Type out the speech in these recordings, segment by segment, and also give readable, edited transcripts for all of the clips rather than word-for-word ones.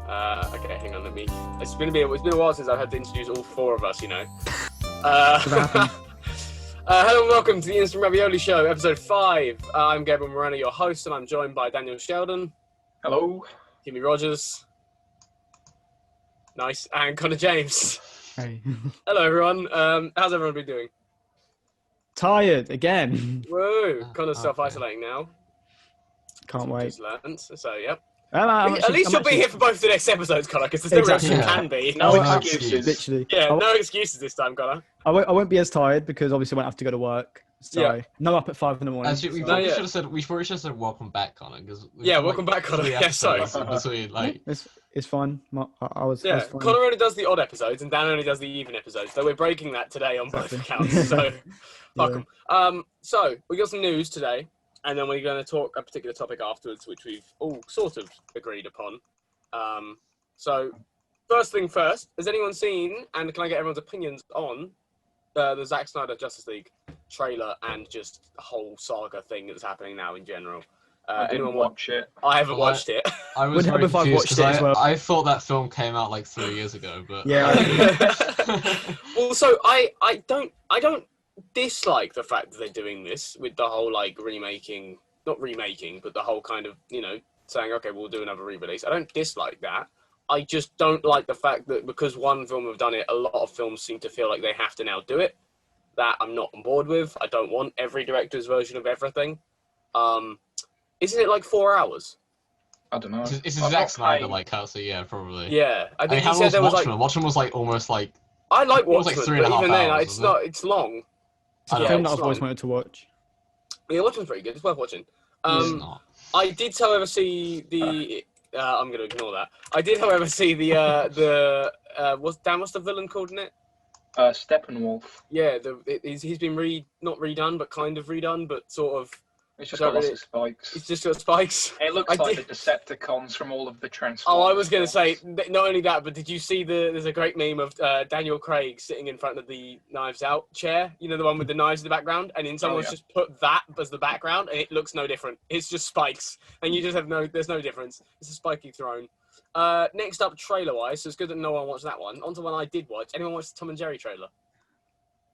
Okay, hang on. It's been a while since I've had to introduce all four of us. Hello and welcome to the Instant Ravioli Show, episode 5. I'm Gabriel Moreno, your host, and I'm joined by Daniel Sheldon. Hello. Jimmy Rogers. Nice. And Connor James. Hey. Hello, everyone. How's everyone been doing? Tired again. Woo! Connor's self-isolating now. Can't wait. Just learned. So, yep. At least you'll be here for both the next episodes, Connor, because there's no Exactly. else you can be. No excuses. Literally. Yeah, no excuses this time, Connor. I won't be as tired because obviously I won't have to go to work. So Yeah. no up at 5 in the morning. Actually, we So- probably Yeah. should have said welcome back, Connor. Welcome back, Connor. Yeah, sorry. Between, like, It's fine. I was Yeah, fine. Connor only does the odd episodes, and Dan only does the even episodes. So we're breaking that today on both Exactly. accounts. So fuck Yeah. 'em. So we got some news today, and then we're going to talk a particular topic afterwards, which we've all sort of agreed upon. So first thing first, has anyone seen, and can I get everyone's opinions on the Zack Snyder Justice League trailer and just the whole saga thing that's happening now in general? I didn't watch it. I haven't Well, watched it. I was Would help very if I've confused watched 'cause it as well. I thought that film came out like 3 years ago, but Yeah. Well, so I don't dislike the fact that they're doing this with the whole like not remaking, but the whole kind of, saying, okay, we'll do another re-release. I don't dislike that. I just don't like the fact that because one film have done it, a lot of films seem to feel like they have to now do it. That I'm not on board with. I don't want every director's version of everything. Isn't it like 4 hours? I don't know. it's I'm Zack not Snyder paying- like house, so yeah, probably. Yeah, I I mean, think how he long said there was like. Watchmen? Watchmen was like almost like I like it was like Watchmen, 3.5 but even then, hours, it's wasn't not. It's long. It's a Yeah, film that it's I've always long. wanted to watch. Yeah, Watchmen's pretty good. It's worth watching. it's not. I did, however, see the. I'm going to ignore that. I did, however, see what's the villain called in it? Steppenwolf. Yeah, he's been not redone, but kind of redone, but sort of. It's just Don't got lots really- of spikes. It's just got spikes. It looks I like did- the Decepticons from all of the Transformers. Oh, I was going to say, films. not only that, but did you see there's a great meme of Daniel Craig sitting in front of the Knives Out chair, the one with the knives in the background, and then someone's yeah. just put that as the background, and it looks no different. It's just spikes, and you just there's no difference. It's a spiky throne. Next up, trailer-wise, so it's good that no one watched that one. On to one I did watch. Anyone watch the Tom and Jerry trailer?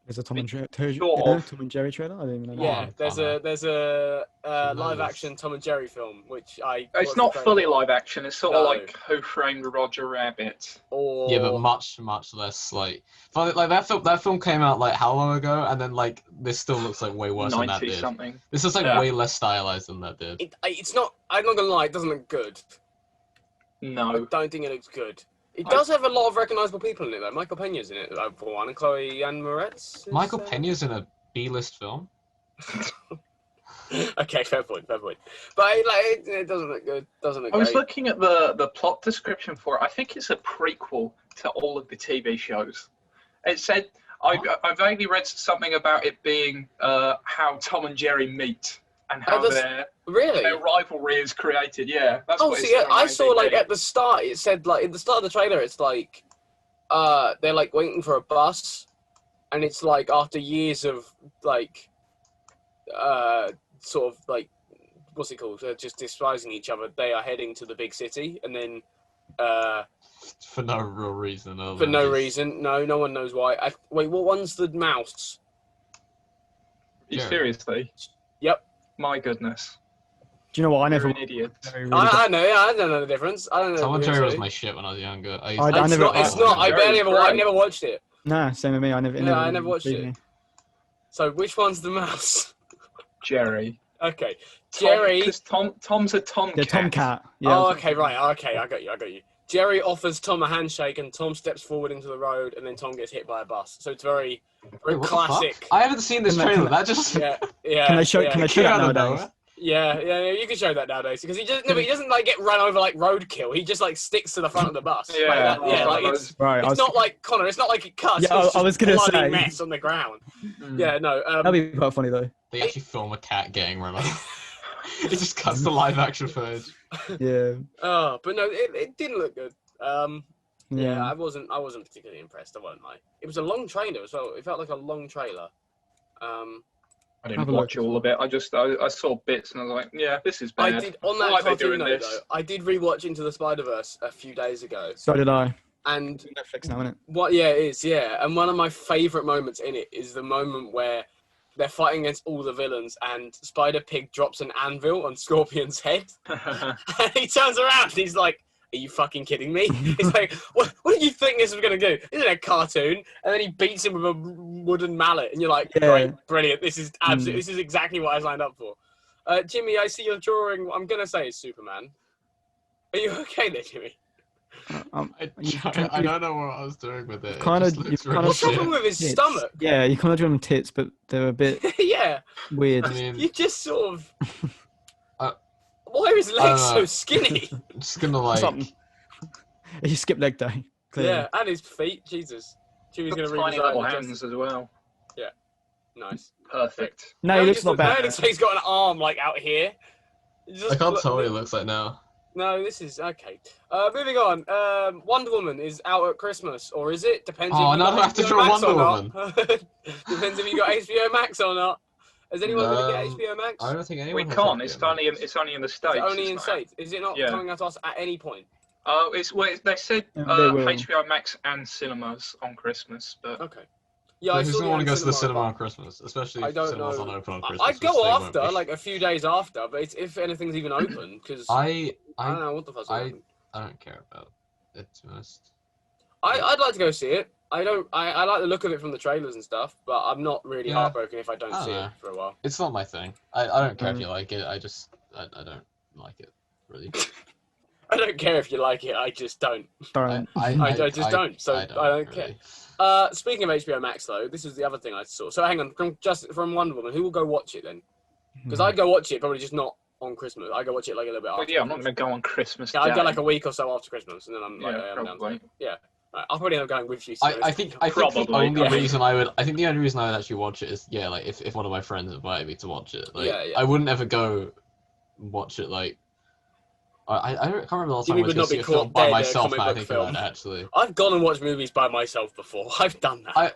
There's a Tom and Jerry trailer. I didn't even know. Yeah, that. there's a Tremendous. live-action Tom and Jerry film, which I. It's was not afraid- fully live action. It's sort of No. like Who Framed Roger Rabbit. Or Yeah, but much less like that film came out like how long ago, and then like this still looks like way worse than that 90 did. something. This is like Yeah. way less stylized than that did. it's not. I'm not gonna lie, it doesn't look good. I No. don't think it looks good. It does have a lot of recognizable people in it, though. Michael Peña's in it, for one, and Chloe Ann Moretz. is, Michael Peña's in a B-list film. Okay, fair point. But it doesn't look good. Doesn't look I was great. looking at the plot description for it. I think it's a prequel to all of the TV shows. It said I vaguely read something about it being how Tom and Jerry meet and how their Really? rivalry is created. Yeah, that's Oh, what it see, said on I saw like IMDb. at the start. It said like in the start of the trailer, it's like they're like waiting for a bus, and it's like after years of like sort of like what's it called? Just despising each other. They are heading to the big city, and then For no real reason. for no reason, no one knows why. Wait, what one's the mouse? You Yeah. seriously? Yep. My goodness. Do you know what? I never. You're an idiot. Very, really I know. Yeah, I don't know the difference. I don't know. Tom and the Jerry was difference. my shit when I was younger. I It's never- not. It's I- not. I barely ever. I Great. never watched it. Nah, same with me. I never. Yeah, I never watched intrigued it. me. So which one's the mouse? Jerry. Okay, Jerry. Because Tom's a tomcat. Yeah, Tomcat. Yeah. Oh, okay, right. Okay, I got you. Jerry offers Tom a handshake, and Tom steps forward into the road, and then Tom gets hit by a bus. So it's very Wait, what the classic. fuck? I haven't seen this Can I- trailer. can I- That just Yeah. Can I show? Yeah. Can I show came that out of nowadays? nowhere. Yeah. You can show that nowadays because he doesn't like get run over like roadkill. He just like sticks to the front of the bus. Yeah, like that. Yeah, oh, like that it's. Right. It's not like Connor. It's not like it cuts. Yeah, it's I was gonna just a bloody say. mess on the ground. Mm. Yeah, no. That'd be quite funny though. They actually film a cat getting run over. It just cuts the live action footage. Yeah. Oh, but no, it didn't look good. Yeah, Yeah. I wasn't particularly impressed. I won't lie. It was a long trailer as well. It felt like a long trailer. I didn't Have a watch look. all of it. I saw bits and I was like, yeah, this is bad. I did on that Why are they cartoon doing note, this? though. I did rewatch Into the Spider-Verse a few days ago, So did I. and Netflix now, isn't it? what? Yeah, it is. Yeah, and one of my favorite moments in it is the moment where they're fighting against all the villains, and Spider Pig drops an anvil on Scorpion's head, and he turns around and he's like, "Are you fucking kidding me?" He's like, "What do you think this is gonna do? Isn't it a cartoon?" And then he beats him with a wooden mallet, and you're like, Yeah. "Great, brilliant! This is absolutely, this is exactly what I signed up for." Jimmy, I see you're drawing. I'm gonna say it's Superman. Are you okay there, Jimmy? I don't know what I was doing with it. Kinda- It just looks you've really kinda What's happened shit. with his Tits. stomach? Yeah, you kind of drew them tits, but they're a bit Yeah, weird. I mean, you just sort of. Uh, Why are his legs so know. skinny? I'm just gonna like. Something. You skip leg day. Clearly. Yeah, and his feet. Jesus. Jimmy's gonna Tiny redesign little the hands Justice- as well. Nice. Perfect. No, he looks just not now it bad. looks like he's got an arm like out here. I can't tell what it looks like now. No, this is okay. Moving on. Wonder Woman is out at Christmas, or is it? Depends. Oh, if you now got I have to HBO draw Max or Wonder not. Depends if you got HBO Max or not. Is anyone going to get HBO Max? I don't think anyone. We has can't. HBO It's only in the States. It's only it's in not- States. Is it not Yeah. coming out to us at any point? Oh, they said They will. HBO Max and cinemas on Christmas, but Okay. Yeah, I Who's saw gonna the want to go to the cinema, cinema but on Christmas, especially I if don't cinemas know. aren't open on Christmas? I'd which go they won't after, be. like a few days after, but it's, if anything's even open, because I don't know what the fuck's going on. I don't care about it, to be honest. I'd like to go see it. I like the look of it from the trailers and stuff, but I'm not really Yeah. heartbroken if I don't I don't see know. it for a while. It's not my thing. I don't care if Mm. you like it. I don't like it really. I don't care if you like it. I just don't. Don't. I just don't. So I don't care. really. Speaking of HBO Max, though, this is the other thing I saw. So hang on, from Wonder Woman, who will go watch it then? Because I'd go watch it, probably just not on Christmas. I go watch it like a little bit after. well, yeah, I'm not Christmas. going to go on Christmas Yeah, I'd go Day. like a week or so after Christmas, and then I'm like, Yeah, I'm down to probably. it. Yeah, right, I'll probably end up going with you. I think the Probably, only yeah. reason I think the only reason I would actually watch it is like if one of my friends invited me to watch it. Like, Yeah, yeah. I wouldn't ever go watch it like. I can't remember the last time I Jimmy went would to go not see be a film caught by dead at a myself. comic Now I book think film. about it, actually. I've gone and watched movies by myself before. I've done that.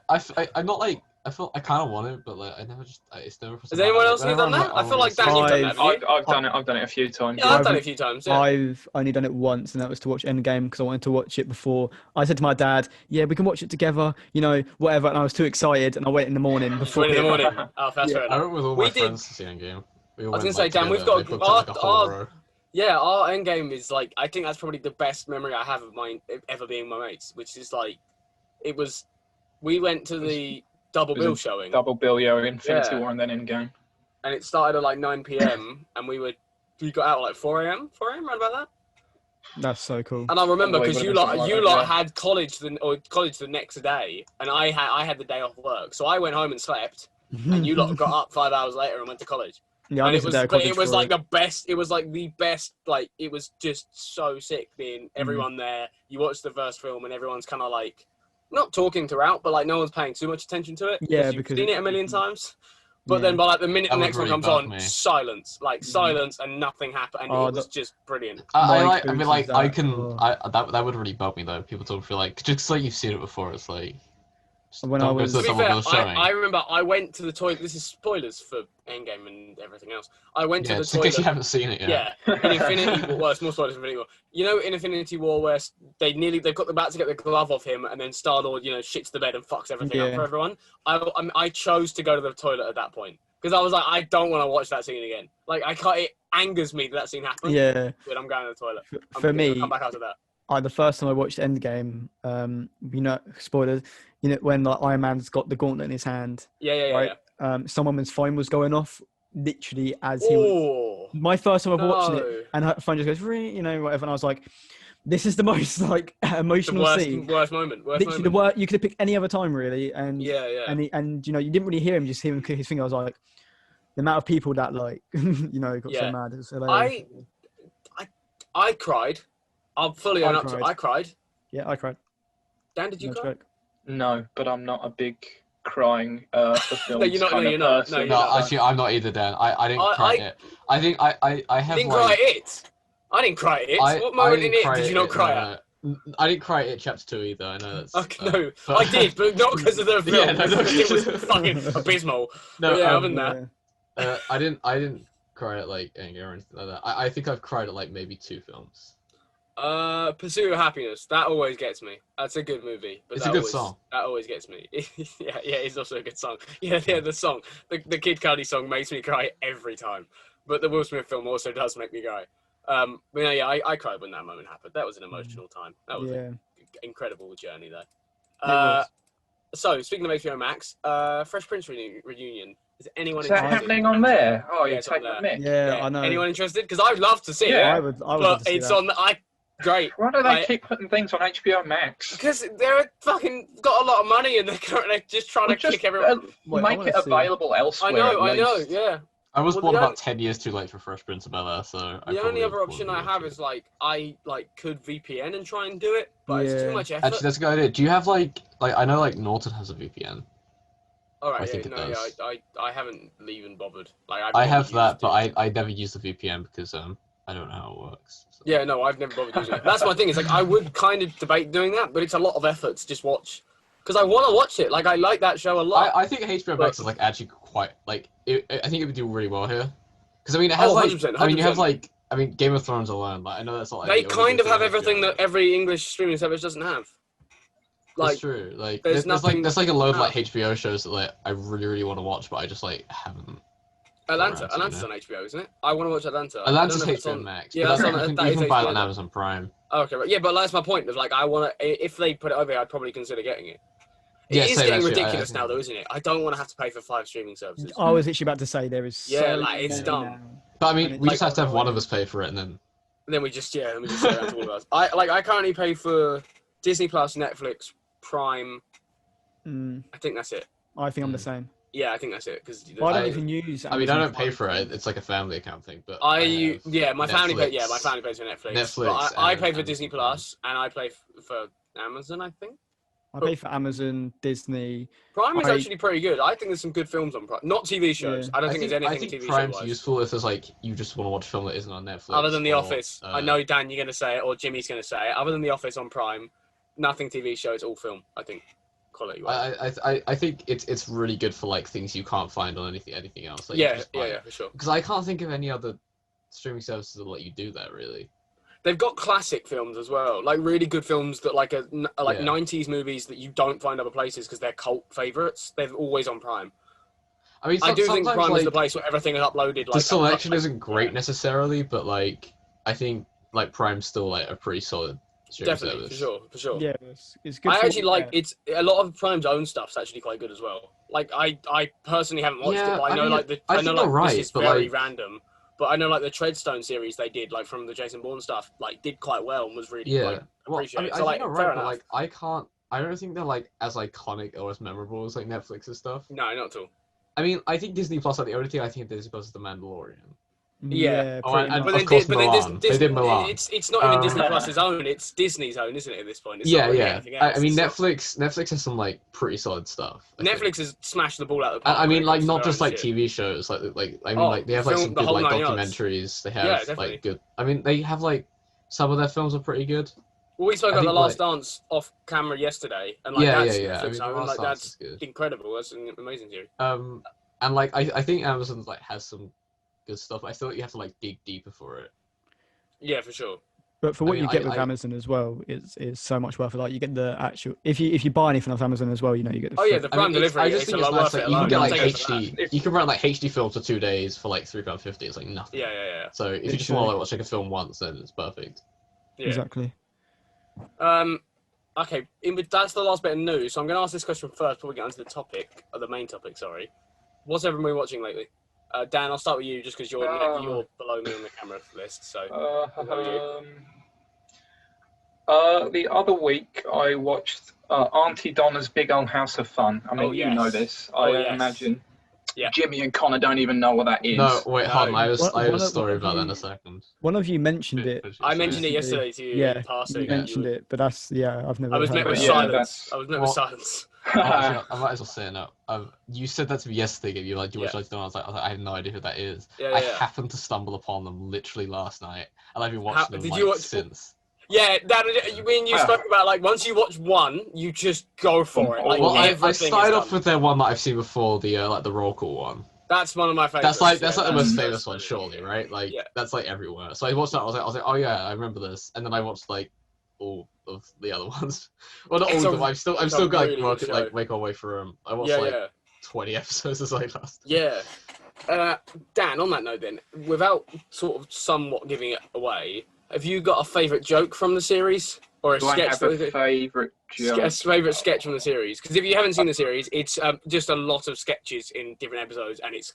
I'm not like I feel I kind of want it, but like I never just it's never. Has anyone else done that? I feel like Dan, you've done that. Haven't you? I've done it a few times. Yeah, I've done it a few times. Yeah. I've only done it once, and that was to watch Endgame because I wanted to watch it before. I said to my dad, "Yeah, we can watch it together, you know, whatever." And I was too excited, and I went in the morning before. 20 in the morning. Oh, that's Yeah. fair I enough. went with all We my did- friends to see Endgame. We all I was went, gonna say, Dan, we've together. got- They booked it, like, a whole row. Yeah, our Endgame is like, I think that's probably the best memory I have of mine ever being my mates, which is like, we went to the double It was bill a showing, Double bill, yeah, Infinity Yeah. War and then Endgame. and it started at like 9 p.m. and we got out at like 4 a.m. 4 a.m. right about that. That's so cool. And I remember Probably because you would've been lot something like that, yeah. had college the next day, and I had the day off work, so I went home and slept, and you lot got up 5 hours later and went to college. Yeah, I And missed it a day was, of but college it was for like the best. It was like the best. Like it was just so sick being Mm-hmm. everyone there. You watch the first film and everyone's kind of like not talking throughout, but like no one's paying too much attention to it. Yeah, you've because seen it a million times. But then by like the minute That the would next one really comes bug on, me. silence, like silence, and nothing happened, and Oh, it was just brilliant. Mike I mean, Boots like is I that, can. oh. That would really bug me though. People talk feel like just like you've seen it before. It's like. just When don't I go was- to the To be double fair, bill showing. I remember I went to the toilet. This is spoilers for Endgame and everything else. I went Yeah, to the just in case toilet. you haven't seen it yet. Yeah, in Infinity War. Well, it's more spoilers for Infinity War. You know, in Infinity War, where they've got about to get the glove off him, and then Star Lord, shits the bed and fucks everything up Yeah. for everyone. I chose to go to the toilet at that point because I was like, I don't want to watch that scene again. Like, I can't. It angers me that scene happened. Yeah, But I'm going to the toilet. for I'll me, come back after that. the first time I watched Endgame, spoilers, when like Iron Man's got the gauntlet in his hand, Yeah. right? Some woman's phone was going off literally as he was. Oh My first time ever watching it, no! and her phone just goes, whatever, and I was like, this is the most like The emotional scene. worst moment. Literally, the worst. You could have picked any other time, really, and Yeah. and you didn't really hear him, just hear him click his finger. I was like, the amount of people that like, got Yeah. so mad. It was hilarious. I cried. I'll fully own up to it. I cried. Yeah, I cried. Dan, did you No cry? joke. No, but I'm not a big crying for films you're not- no, kind of you're not. person. No, No, you're not. actually, I'm not either. Dan, I didn't I- cry it. I think I have Didn't like. cry at it. I didn't cry at it. What moment in it did you not cry at? I didn't cry at Chapter 2 either. I know that's. Okay, no, but- I did, but not because of the film. Yeah, no, it was no. fucking abysmal. No, But yeah, other than that, Yeah. I didn't cry at like anger or anything like that. I think I've cried at like maybe 2 films. Pursuit of Happiness. That always gets me. That's a good movie. But It's that a good always, song. That always gets me. Yeah, it's also a good song. Yeah, the song, the Kid Cudi song makes me cry every time. But the Will Smith film also does make me cry. But yeah, I cried when that moment happened. That was an emotional time. That was an incredible journey there. was. So speaking of HBO Max, Fresh Prince reunion. Is anyone Is that interested? happening on there? Oh, Yeah, you it's on take the there. mic. Yeah, I know. Anyone interested? Because I'd love to see Yeah, I it. would But love to see it's that. on. Great. Why do they Like- keep putting things on HBO Max? Because they're fucking got a lot of money and they're just trying Well, to just kick everyone. Wait, I make wanna it see. available elsewhere. I know, at least. yeah. I was Well, born the about only- 10 years too late for Fresh Prince of Bel-Air, so. The only other option I have is I could VPN and try and do it, but it's too Yeah. much effort. Actually, that's a good idea. Do you have like I know like Norton has a VPN. All right, I think it yeah, does. I haven't even bothered. Like I never have used that, it. but I never use the VPN because I don't know how it works. So. Yeah, no, I've never bothered using it. That's my thing. It's like I would kind of debate doing that, but it's a lot of effort to just watch. Because I want to watch it. Like I like that show a lot. I think HBO Max is like actually quite like I think it would do really well here. Because I mean it has 100%, I mean you have 100%. like Game of Thrones alone. Like I know that's not like They the only kind good of have thing on everything HBO. that every English streaming service doesn't have. That's Like true. Like there's nothing- there's like a load of no. like HBO shows that like I really want to watch, but I just like haven't. Atlanta. around, Atlanta's on HBO, isn't it? I want to watch Atlanta. I Atlanta's don't know if it's HBO on- Max. Yeah, but that's on. you can, That you is can buy it HBO. on Amazon Prime. Okay, right. Yeah, but that's my point. Of like, I want to. If they put it over here, I'd probably consider getting it. Yeah, It is same, getting actually. ridiculous I now, think- though, isn't it? I don't want to have to pay for 5 streaming services. I was literally about to say there is. Yeah, so like, it's many dumb. now. But I mean, And we it's just have to have one of annoying. us pay for it, and then And then we just say that to all of us. I currently pay for Disney Plus, Netflix, Prime. Mm, I think that's it. I think I'm the same. Yeah, I think that's it. Because I don't I- even use. I mean, I Amazon don't pay Prime. for it. It's like a family account thing. But my have family pay. Netflix. Yeah, my family pays for Netflix. Netflix But I and pay for Amazon Disney Prime. Plus, and I pay for Amazon. I think I pay for Amazon, Disney. Prime is I- actually pretty good. I think there's some good films on Prime. Not TV shows. Yeah. I don't think there's I anything think TV Prime's show wise. useful if there's like you just want to watch a film that isn't on Netflix. Other than The or, Office, I know Dan, you're gonna say it, or Jimmy's gonna say it. Other than The Office on Prime, nothing TV show. It's all film. I think quality wise. I think it's really good for like things you can't find on anything else. Like, Yeah, for sure. Because I can't think of any other streaming services that let you do that really. They've got classic films as well, like really good films that like are like Yeah. 90s movies that you don't find other places because they're cult favorites. They're always on Prime. I mean, I do think sometimes, Prime like, is the place where everything is uploaded. Like the selection like, isn't great necessarily, but like I think like Prime's still like a pretty solid streaming Definitely, service. for sure. Yeah, it's good. I for actually what- like it's a lot of Prime's own stuff's actually quite good as well. Like I personally haven't watched Yeah, it, but I know I mean, like I I know think you're like right, this is but, very like- random. But I know like the Treadstone series they did like from the Jason Bourne stuff like did quite well and was really Yeah. like, Well, I appreciated. mean, I So think like you're fair right, but enough. like I don't think they're like as iconic or as memorable as like Netflix and stuff. No, not at all. I mean, I think Disney Plus. Like the only thing I think of Disney Plus is The Mandalorian. Yeah. Oh, pretty and- much. But Of course, then Milan. They did Milan. It's not even Um, Disney Plus's own. It's Disney's own, isn't it? At this point, it's Yeah, not really yeah. anything else. I mean, It's not- Netflix has some like pretty solid stuff. I think. Netflix has smashed the ball out of the park. I when mean, it like comes to not their just own like shit. TV shows. Like I mean, Oh, like they have film- like some the good whole like nine yards. documentaries. They Yeah, have definitely. like good. I mean, they have like some of their films are pretty good. Well, we spoke I about The think, Last like- Dance off camera yesterday, and like Yeah, that's yeah. I Netflix mean, The own, Last like Dance that's is good. incredible. That's an amazing series. And like I think Amazon like has some good stuff. I feel like you have to like dig deeper for it. Yeah, for sure. But for I what mean, you get with I- Amazon as well, is so much worth it. Like you get the actual. If you buy anything off Amazon as well, you know you get the. Oh yeah, free- the Prime delivery. I just it's think a it's lot nice worth that it you can alone. get I'll like take it for that. HD. You can rent like HD films for 2 days for like £3.50. It's like nothing. Yeah. So if you just want to like watch like a film once, then it's perfect. Yeah. Exactly. Okay, that's the last bit of news. So I'm going to ask this question first before we get onto the topic, or the main topic. Sorry. What's everyone been watching lately? Dan, I'll start with you just because you're below me on the camera list. So. The other week I watched Auntie Donna's Big Old House of Fun. I mean, Oh, you yes. know this. Oh, I yes. imagine. Yeah. Jimmy and Connor don't even know what that is. No, wait, hold on. No. I have One a of- story one of about that in you- a second. One of you mentioned it. I mentioned it Recently. yesterday to you Yeah, in passing. you mentioned it, but that's I've never. I was heard met of with it. Yeah, silence. that's- I was met with Well- silence. I might as well say it now. You said that to me yesterday. You were like, "Do you watch Auntie Donna?" I was like, "I have no idea who that is." Yeah, I yeah. happened to stumble upon them literally last night, and I've been watching them did like, you watch- since. Yeah, when you spoke about like once you watch one, you just go for it. Like Well, I everything started is off done. with their one that I've seen before, the like the roll call one. That's one of my favorites. That's like the most famous one, really surely, good. right? Like Yeah. that's like everywhere. So I watched that. I was like, oh yeah, I remember this. And then I watched like all of the other ones. Well, not all of them. I'm still like really good show. make our way through them. I watched Yeah, like yeah. 20 episodes as I last. Yeah. Dan, on that note then, without sort of somewhat giving it away, have you got a favourite joke from the series? Or a Do I sketch? have a favourite joke? A favourite sketch from the series? Because if you haven't seen the series, it's just a lot of sketches in different episodes, and it's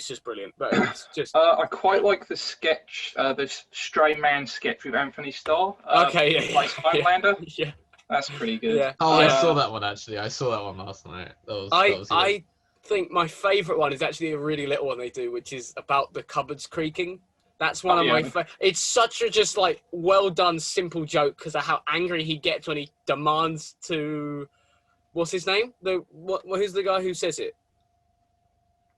just brilliant. But it's just I quite like the sketch, the Stray Man sketch with Anthony Starr. okay. Who plays Homelander. Yeah. That's pretty good. Yeah. Oh, I Yeah. saw that one actually. I saw that one last night. That was good. I think my favourite one is actually a really little one they do, which is about the cupboards creaking. That's one of my. It's such a just like well done, simple joke because of how angry he gets when he demands to. What's his name? Who's the guy who says it?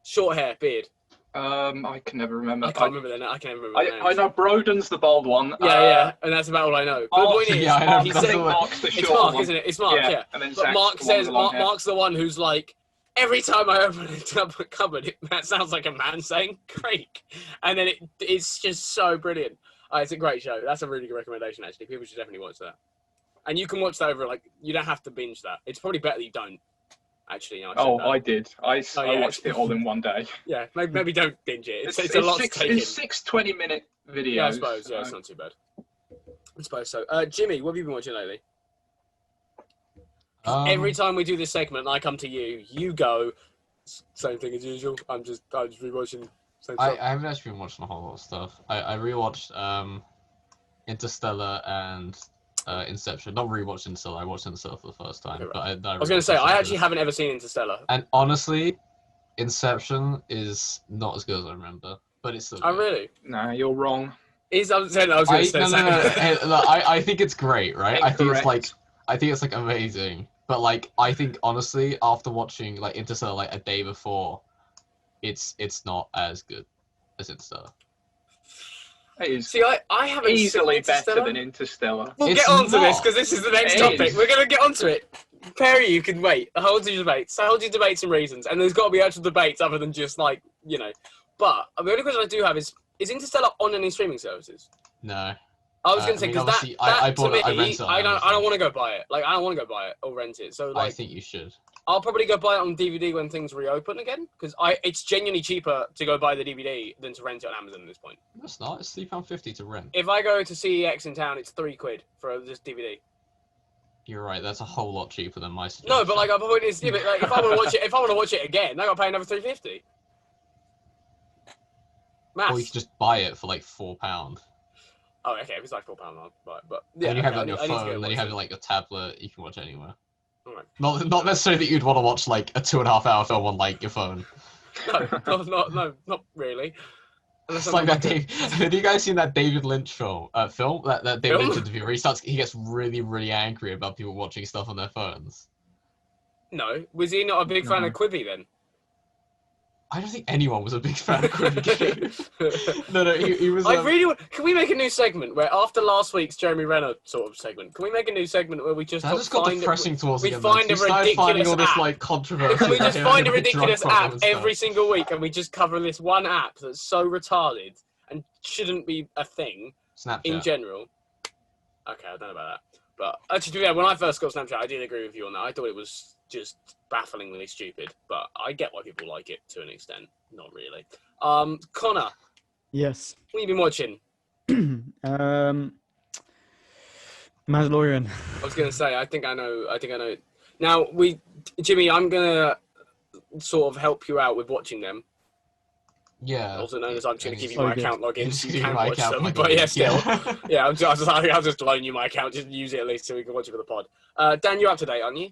Short hair, beard. I can never remember. I can't remember their name. I can't remember. Their I know Broden's the bald one. Yeah, and that's about all I know. But the point is, yeah, I know, he that's said, all I- Mark's the it's short Mark, one. isn't it? It's Mark, yeah. And then But Zach's Mark the one with says the long hair. Mark's the one who's like, every time I open a cupboard, that sounds like a man saying "creak," and then it's just so brilliant. It's a great show. That's a really good recommendation, actually. People should definitely watch that. And you can watch that over, like, you don't have to binge that. It's probably better that you don't, actually. You know, I did. I yeah. watched it all in one day. Yeah, maybe don't binge it. It's a lot to take in. It's 6 20-minute videos. Yeah, I suppose. Yeah, it's not too bad. I suppose so. Jimmy, what have you been watching lately? Every time we do this segment and I come to you, you go, same thing as usual. I'm just rewatching. I haven't actually been watching a whole lot of stuff. I rewatched Interstellar and Inception. Not rewatched Interstellar. I watched Interstellar for the first time. Okay, But I was going to say, I actually haven't ever seen Interstellar. And honestly, Inception is not as good as I remember. But it's still good. Oh, really? Nah, you're wrong. I was going to say. No. Hey, look, I think it's great, right? I think Incorrect. it's like amazing. But like, I think honestly, after watching like Interstellar like a day before, it's not as good as Interstellar. It is See, I haven't easily seen Interstellar. better than Interstellar. We'll It's get on to this not. because this is the next It topic. is. We're going to get onto it. Perry, you can wait. Hold your debates. Hold your debates and reasons. And there's got to be actual debates other than just like, you know. But the only question I do have is Interstellar on any streaming services? No. I was going to say, I mean, because obviously, that I to bought me, it. I rented it on I don't Amazon. want to go buy it. Like, I don't want to go buy it or rent it. So, I like, think you should. I'll probably go buy it on DVD when things reopen again. Because it's genuinely cheaper to go buy the DVD than to rent it on Amazon at this point. It's not. It's £3.50 to rent. If I go to CEX in town, it's £3 for this DVD. You're right. That's a whole lot cheaper than my suggestion. No, but like, my point is, yeah, but, like, if I want to watch it again, I got to pay another £3.50. Maths. Or you can just buy it for like £4. Oh, okay. If it's like £4, I'll buy it. But yeah, And you have okay, it on your I need to go phone, then you watch have it. like a tablet. You can watch it anywhere. Alright. Not necessarily that you'd want to watch like a 2.5 hour film on like your phone. No, not really. Unless It's I'm like that on- Have you guys seen that David Lynch film? That David Film? Lynch interview where he gets really, really angry about people watching stuff on their phones. No, was he not a big fan of Quibi then? I don't think anyone was a big fan of Quibi. No, he was. I really want. Can we make a new segment where after last week's Jeremy Renner sort of segment, can we make a new segment where we just That just got depressing towards we the end. find We a started finding ridiculous all this app. like controversy. Can we just about find a him having drug ridiculous app problems and stuff. every single week and we just cover this one app that's so retarded and shouldn't be a thing Snapchat. in general? Okay, I don't know about that. But actually, yeah, when I first got Snapchat, I did agree with you on that. I thought it was just bafflingly stupid, but I get why people like it to an extent. Not really. Connor, Yes. what have you been watching? Mandalorian. I was going to say, I think I know. Now, Jimmy, I'm going to sort of help you out with watching them. Yeah. Also known as I'm just going to give you So my good. account login Just so give you you can my watch account them. login. But yeah, still. Yeah. Yeah, I'll just loan you my account. Just use it at least so we can watch it for the pod. Dan, you're up to date, aren't you?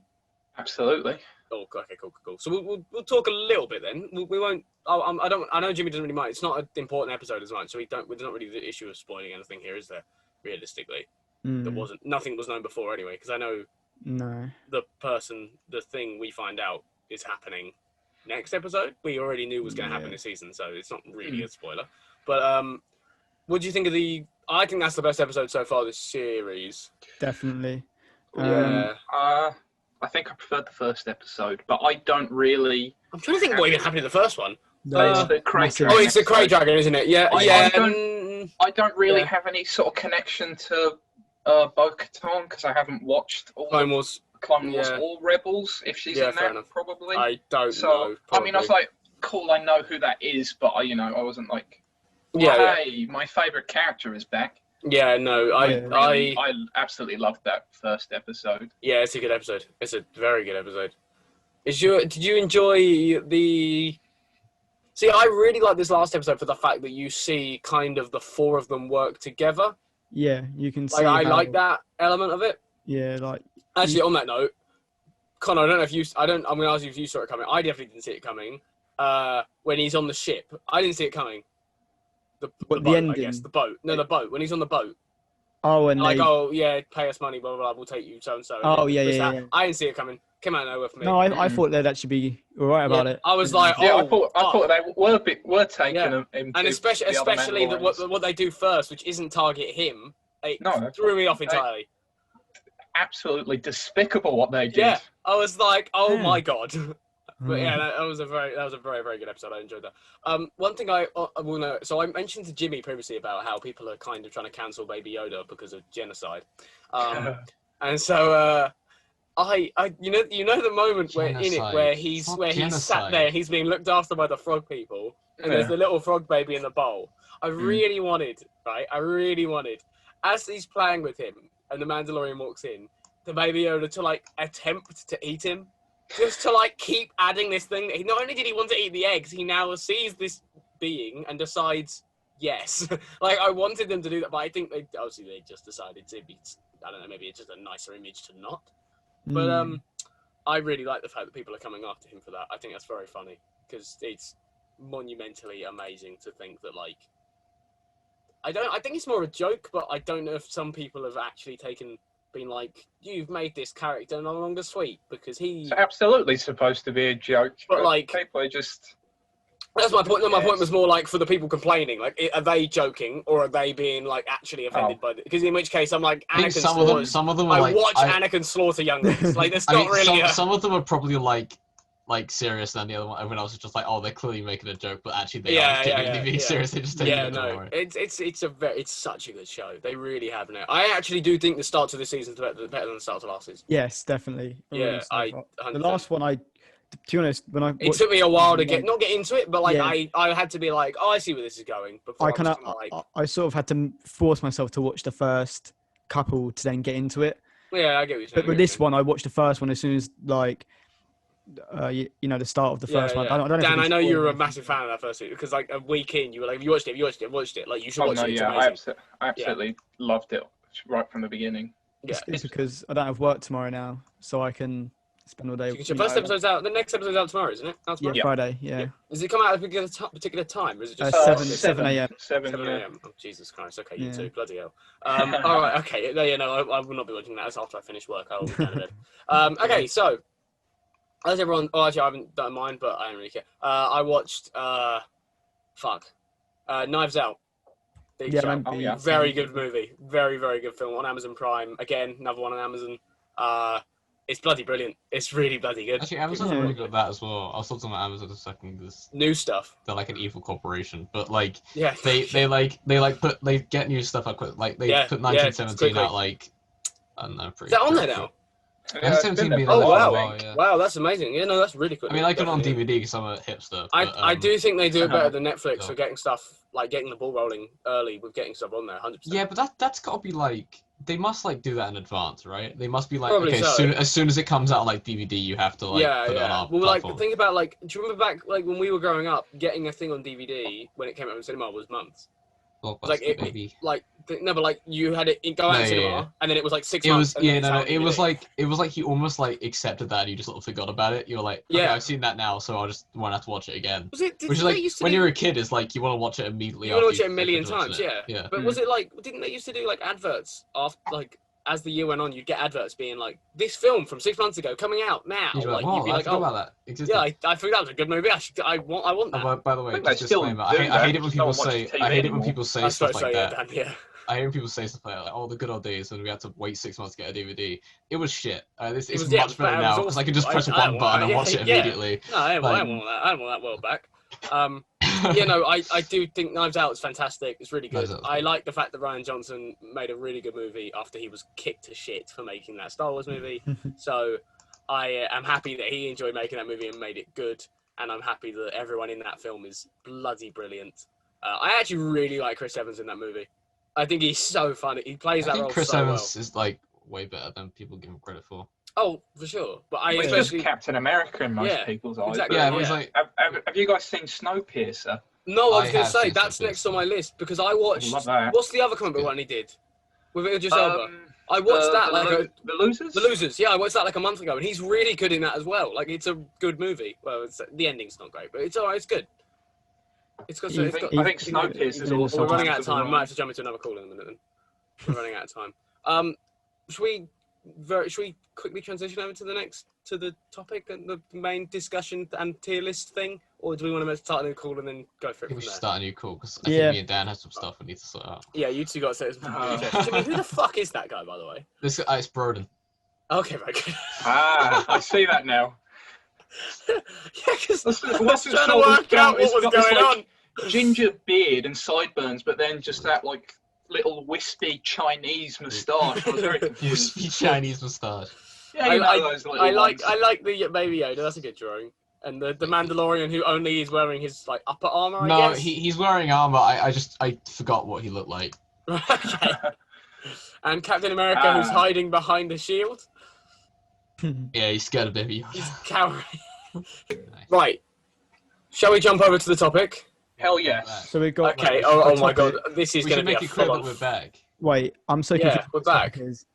Absolutely. Oh, okay, cool. So we'll talk a little bit then. We won't. I know Jimmy doesn't really mind. It's not an important episode as much, so there's not really the issue of spoiling anything here, is there? Realistically, there wasn't. Nothing was known before anyway, because I know No. the thing we find out is happening next episode. We already knew was going to happen this season, so it's not really a spoiler. But what do you think of the I think that's the best episode so far this series. Definitely. Yeah. I think I preferred the first episode, but I don't really. I'm trying to think what even happened in the first one. It's the Cray massive- Dragon. It's the Cray Dragon, isn't it? Yeah, I don't really Yeah. have any sort of connection to Bo-Katan because I haven't watched all Clone of Wars. Clone Wars Yeah. or Rebels. If she's Yeah, in fair that, enough. probably. I don't So know. I mean, I was probably. like, cool, I know who that is, but I wasn't like, Yeah, hey, my favorite character is back. yeah, no, I absolutely loved that first episode. Yeah, it's a good episode. It's a very good episode. Did you enjoy the? See, I really like this last episode for the fact that you see kind of the four of them work together. Yeah, you can see. Like, I how- like that element of it. Yeah, like Actually, on that note, Connor, I don't know if you. I'm going to ask you if you saw it coming. I definitely didn't see it coming. When he's on the ship, I didn't see it coming. The What, boat, the I ending? guess. The boat. No, the boat. When he's on the boat. oh, and Like, they, oh, yeah, pay us money, blah, blah, blah, we'll take you, so-and-so. Oh, yeah, This, yeah, that. yeah. I didn't see it coming. Came out of nowhere for me. no, I thought they'd actually be all right about Yeah, it. I was like, Yeah, oh, I thought they were taking Yeah. him. and especially the other Mandalorians. what they do first, which isn't target him, it No, threw me off entirely. Absolutely despicable what they did. Yeah, I was like, oh Yeah. my god. But yeah, Mm. that was a very, very good episode. I enjoyed that. One thing I will know. So I mentioned to Jimmy previously about how people are kind of trying to cancel Baby Yoda because of genocide. And so you know the moment where in it Genocide. where It's not he's sat genocide. there, he's being looked after by the frog people, and there's Yeah. the little frog baby in the bowl. I really wanted, as he's playing with him, and the Mandalorian walks in, the Baby Yoda to like attempt to eat him. Just to like keep adding this thing. Not only did he want to eat the eggs, he now sees this being and decides yes. Like I wanted them to do that, but I think they just decided to be. I don't know. Maybe it's just a nicer image to not. But Mm. I really like the fact that people are coming after him for that. I think that's very funny because it's monumentally amazing to think that like. I think it's more a joke, but I don't know if some people have actually been like, you've made this character no longer sweet because he. It's absolutely supposed to be a joke, But, like- people are just. That's my point. No, my point was more like for the people complaining. Like, are they joking or are they being like actually offended by it? Because in which case, I'm like, I think Anakin some slaughters. of them are I like. watch Anakin slaughter younglings. Like, that's I not mean, really. some of them are probably like serious, and the other one, everyone else is just like, oh, they're clearly making a joke, but actually they Yeah, are yeah, genuinely being yeah. serious. They just don't Yeah, even know. no, it's such a good show. They really have now. I actually do think the start to this season is better than the start to last season. Yes, definitely. Yeah, The 100%. last one, to be honest, when I It watched took me a while to like, not get into it, but like Yeah. I had to be like, oh, I see where this is going. Before I kind of, like, I sort of had to force myself to watch the first couple to then get into it. yeah, I get what you're saying. But with this one, I watched the first one as soon as like, the start of the first one. I don't know if Dan, it's I know you were a spoiled. massive fan of that first season because like a week in, you were like, have you watched it. Like, you should Oh watch no, it. It's yeah, amazing. I absolutely loved it right from the beginning. Yeah. It's because I don't have work tomorrow now, so I can spend all day. Because your first episode's out. The next episode's out tomorrow, isn't it? Out tomorrow? Yeah. Friday, yeah. Yeah. Does it come out at a particular time, or is it just 7 a.m. 7 7 yeah. a.m. Oh, Jesus Christ. Okay, you Yeah. too. Bloody hell. All right. Okay. No, I will not be watching that. That's after I finish work. I will be down to bed. Okay. So, as everyone, actually, I haven't done mine, but I don't really care. I watched, Knives Out. Big Yeah, show. I remember Oh, yeah. Very good movie. Very, very good film on Amazon Prime. Again, another one on Amazon. It's bloody brilliant. It's really bloody good. Actually, Amazon's Yeah. really good at that as well. I was talking about Amazon a second because New stuff. they're like an evil corporation, but like Yeah. they get new stuff out quick. Like they Yeah, put yeah, 1917 quickly. out like I don't know. Is that on there now? Yeah, it's been 17 there been for Oh, a there for a wow. while, yeah. Wow, that's amazing. Yeah, no, that's really good. I mean, I got it on Definitely. DVD because I'm a hipster. I But, do think they do it better than Netflix so- for getting stuff, like getting the ball rolling early with getting stuff on there, 100%. Yeah, but that's got to be like they must like do that in advance, right? They must be like, Probably okay, so. as soon as it comes out on, like DVD, you have to like yeah, put it on yeah. our Well, like, platform. think about, like, do you remember back, like, when we were growing up, getting a thing on DVD when it came out in cinema was months? Blockbuster, Like, baby. No, but, like, you had it go out No, in yeah, cinema, yeah. and then it was, like, 6 It months. was and then it's out on it was DVD. like you almost like accepted that and you just sort of forgot about it. You were like, okay, Yeah. I've seen that now, so I just won't have to watch it again. Was it, Which is they like used to when do- you're a kid, it's like you want to watch it immediately. You wanna after watch it a you million finish watching times, it. Yeah. But was it, like, didn't they used to do, like, adverts after, like, as the year went on, you'd get adverts being like, this film from 6 months ago coming out now. You'd be like, you'd wow, be I like, forgot oh, about that. Existed. yeah, I think that was a good movie. I want Oh, that. by the way, I think just they still disclaimer. do I that, hate it when just no people one say watches I hate TV it when people say I stuff suppose like so, that. yeah, Dan, yeah. I hear people say stuff like, "Oh, the good old days when we had to wait 6 months to get a DVD." It was shit. It's was- much yeah, better it was now because I can just press I one button and watch it yeah. immediately. No, I don't Like- want that. I don't want that world back. I do think Knives Out is fantastic. It's really good. Knives Out is I good. like the fact that Ryan Johnson made a really good movie after he was kicked to shit for making that Star Wars movie. So I am happy that he enjoyed making that movie and made it good. And I'm happy that everyone in that film is bloody brilliant. I actually really like Chris Evans in that movie. I think he's so funny. He plays I that think role Chris so Evans is like way better than people give him credit for. well. Oh, for sure. But I He's just especially Captain America in most Yeah, people's eyes. exactly. but Yeah, but he's yeah. like, Have you guys seen Snowpiercer? no. I was I going to have say seen that's some next on bits, my list because I watched. Love that. What's the other comic book Good. one he did with Idris Elba? I watched that the Losers. The Losers. Yeah, I watched that like a month ago, and he's really good in that as well. Like it's a good movie. Well, the ending's not great, but it's alright. It's good. It's got. He- It's got I think he- Snowpiercer is he- also. we're running out of one time. I the might have to jump into another call in a minute. Then we're running out of time. Should we quickly transition over to the topic and the main discussion and tier list thing, or do we want to start a new call and then go for I it think we from should there? start a new call because I Yeah. think me and Dan have some stuff we need to sort out. Yeah, you two got to say some. Oh. Jimmy, who the fuck is that guy, by the way? This it's Broden. Okay, very good. I see that now. Yeah, because I was What's trying to work out what was going on. Ginger beard and sideburns, but then just that like little wispy Chinese moustache. I was very confused. You Chinese moustache. Yeah, you know those little I like ones. the Baby Yoda. That's a good drawing. And the Mandalorian who only is wearing his like upper armor. I No, guess. he's wearing armor. I forgot what he looked like. Okay. And Captain America who's hiding behind the shield. Yeah, he's scared of Baby He's Yoda. cowering. Nice. Right. Shall we jump over to the topic? Hell yes. So we've got. Okay. a Oh my god, topic. this is We going should to be make a it clear full that on. we're back. Wait, I'm so Yeah, confused. we're what the topic back. is.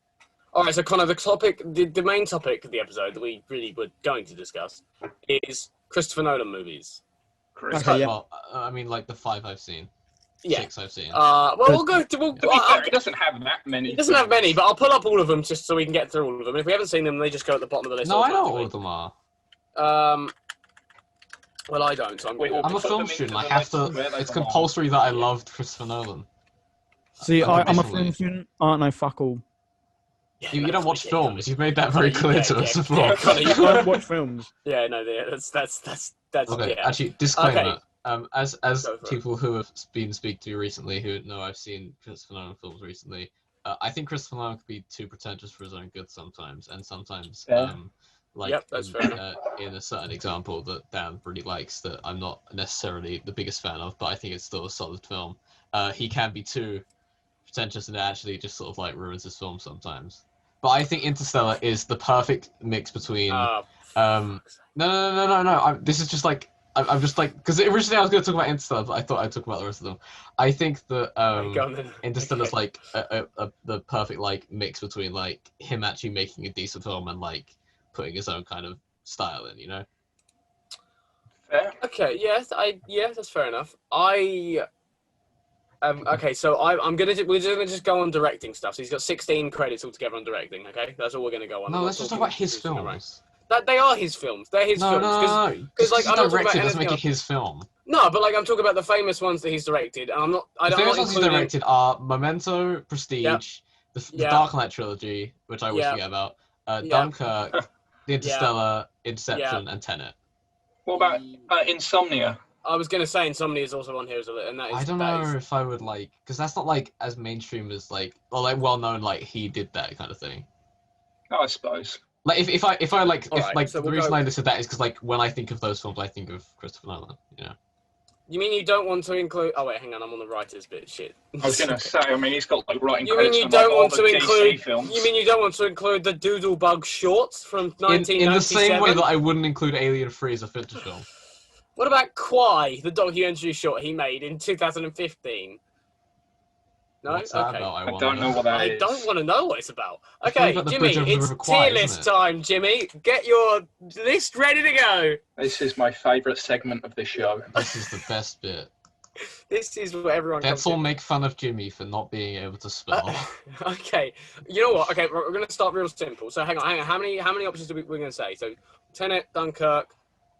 All right. So Connor, the main topic of the episode that we really were going to discuss is Christopher Nolan movies. Chris. Okay, yeah. Well, I mean, like the 5 I've seen. Yeah. 6 I've seen. Well, we'll go to. To be fair, he doesn't have that many. He doesn't have many, but I'll pull up all of them just so we can get through all of them. If we haven't seen them, they just go at the bottom of the list. No, I know all automatically. of them are. Well, I don't. So I'm Wait, gonna I'm a put them film into student. I the have list to. where they It's belong. compulsory that I loved Christopher Nolan. See, I'm a Unofficially. film student, aren't I? Fuck all. Yeah, You no, don't watch yeah, films. Connor. You've made that very Yeah, clear yeah, to us yeah, before. yeah, Connor, you I don't watch films. Yeah, no, that's Okay, yeah. actually, disclaimer. Okay. As Go for it. people who have been speaking to me recently, who know I've seen Christopher Nolan films recently, I think Christopher Nolan could be too pretentious for his own good sometimes, and sometimes, Yeah. like Yep, that's fair in a certain example that Dan really likes, that I'm not necessarily the biggest fan of, but I think it's still a solid film. He can be too pretentious, and it actually just sort of like ruins his film sometimes. But I think Interstellar is the perfect mix between. No. This is just like I'm just like, because originally I was going to talk about Interstellar, but I thought I'd talk about the rest of them. I think that Go on then. Interstellar's Okay. like the perfect like mix between like him actually making a decent film and like putting his own kind of style in, you know. Fair. Okay, yeah, that's fair enough. Okay, so we're gonna just go on directing stuff. So he's got 16 credits altogether on directing. Okay, that's all we're gonna go on. No, I'm let's not just talk talking about his producing or films. That they are his films. They're his No, films. no. Because like he's I'm not talking about directed doesn't anything make it else. his film. No, but like I'm talking about the famous ones that he's directed, and I'm not. I The don't. I'm famous not ones he's including. directed are Memento, Prestige, Yep. the Yep. Dark Knight trilogy, which I always Yep. forget about, Yep. Dunkirk, The Interstellar, Inception, and Tenet. What about Insomnia? I was gonna say Insomnia is also on here as well, and that is. I don't that know is- if I would like, because that's not like as mainstream as like, or like well known, like he did that kind of thing. Oh, I suppose. Like if I like All if right, like so the we'll reason go- I listed that is because like when I think of those films, I think of Christopher Nolan. You know. You mean you don't want to include? Oh wait, hang on, I'm on the writers bit. Shit. I was gonna say. I mean, he's got like writing You mean credits you on, don't like, all want the to DC include? films. You mean you don't want to include the Doodlebug shorts from In 1997? the same way that I wouldn't include Alien Free as a feature film. What about Kwai, the documentary short he made in 2015? No, What's that okay. about? I don't know what that I is. don't want to know what it's about. It's Okay, about the Jimmy, bridge over the it's River Kwai, tier isn't list it? time. Jimmy, get your list ready to go. This is my favourite segment of the show. This is the best bit. This is what everyone. Let's comes all to. make fun of Jimmy for not being able to spell. Okay, you know what? Okay, we're gonna start real simple. So hang on. How many options we're gonna say? So, Tenet, Dunkirk.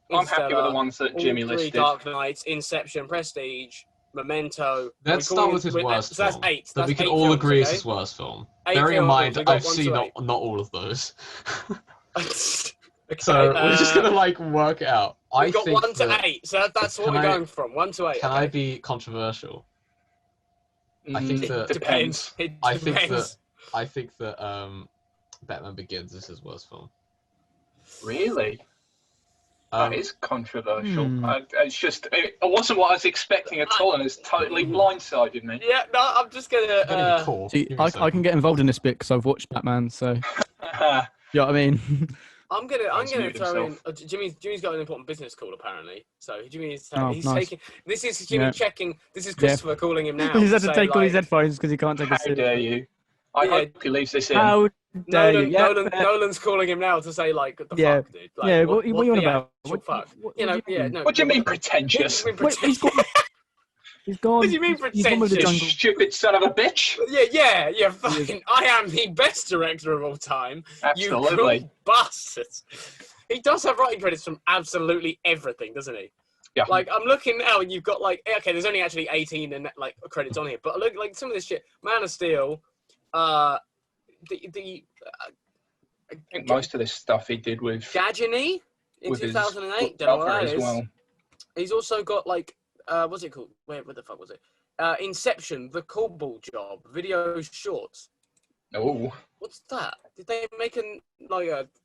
I'm happy with the Interstellar, ones that all Jimmy three listed. Dark Knights, Inception, Prestige, Memento. Let's start with his worst So that's film. 8. That we can eight all films, agree okay? is his worst film. 8 Bearing in films, mind, we got I've 1 to seen 8. not all of those. Okay, So we're just gonna like work it out. We've I got think 1 to that, 8, so that's what Can we're I- going from. 1 to 8. Can okay. I be controversial? I think Mm, that- depends. It I think depends. that Batman Begins is his worst film. Really? That is controversial. Hmm. It's just, it wasn't what I was expecting at all, and it's totally blindsided me. Yeah, no, I'm just gonna. Getting a call. See, Give me a I second. can get involved in this bit because I've watched Batman, so you know what I mean. I'm gonna Hans throw muted in. himself. Jimmy's got an important business call apparently. So Jimmy is Oh, he's nice. taking. This is Jimmy Yeah. checking. This is Christopher calling him now. He's had to say, take all his like, headphones because he can't take How a sip. dare you? I Yeah. hope he leaves this in. How dare you? Nolan's calling him now to say like, what the Yeah. fuck, dude? Like, Yeah, what you on the about? actual fuck? What You know, do you yeah, mean? no. What do you mean What pretentious? do you mean Wait, he's pretentious? gone. He's gone. What do you mean He's gone with the You pretentious? jungle. stupid son of a bitch. Yeah, fucking. I am the best director of all time. You Absolutely. cool bastards. He does have writing credits from absolutely everything, doesn't he? Yeah. Like, I'm looking now, and you've got like, okay, there's only actually 18 and like credits on here, but look, like some of this shit, Man of Steel, I think most of this stuff he did with Gagini in with his 2008. Don't know what brother that as is. well. He's also got like, what's it called? Where the fuck was it? Inception, The Cobble Job, video shorts. Oh, What's that? Did they make a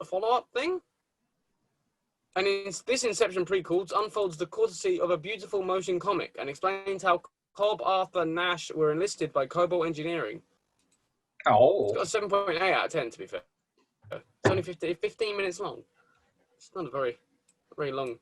follow-up thing? And this Inception prequel unfolds the courtesy of a beautiful motion comic and explains how Cobb, Arthur, Nash were enlisted by Cobalt Engineering. oh, It's got a 7.8 out of 10, to be fair. It's only 15 minutes long. It's not a very long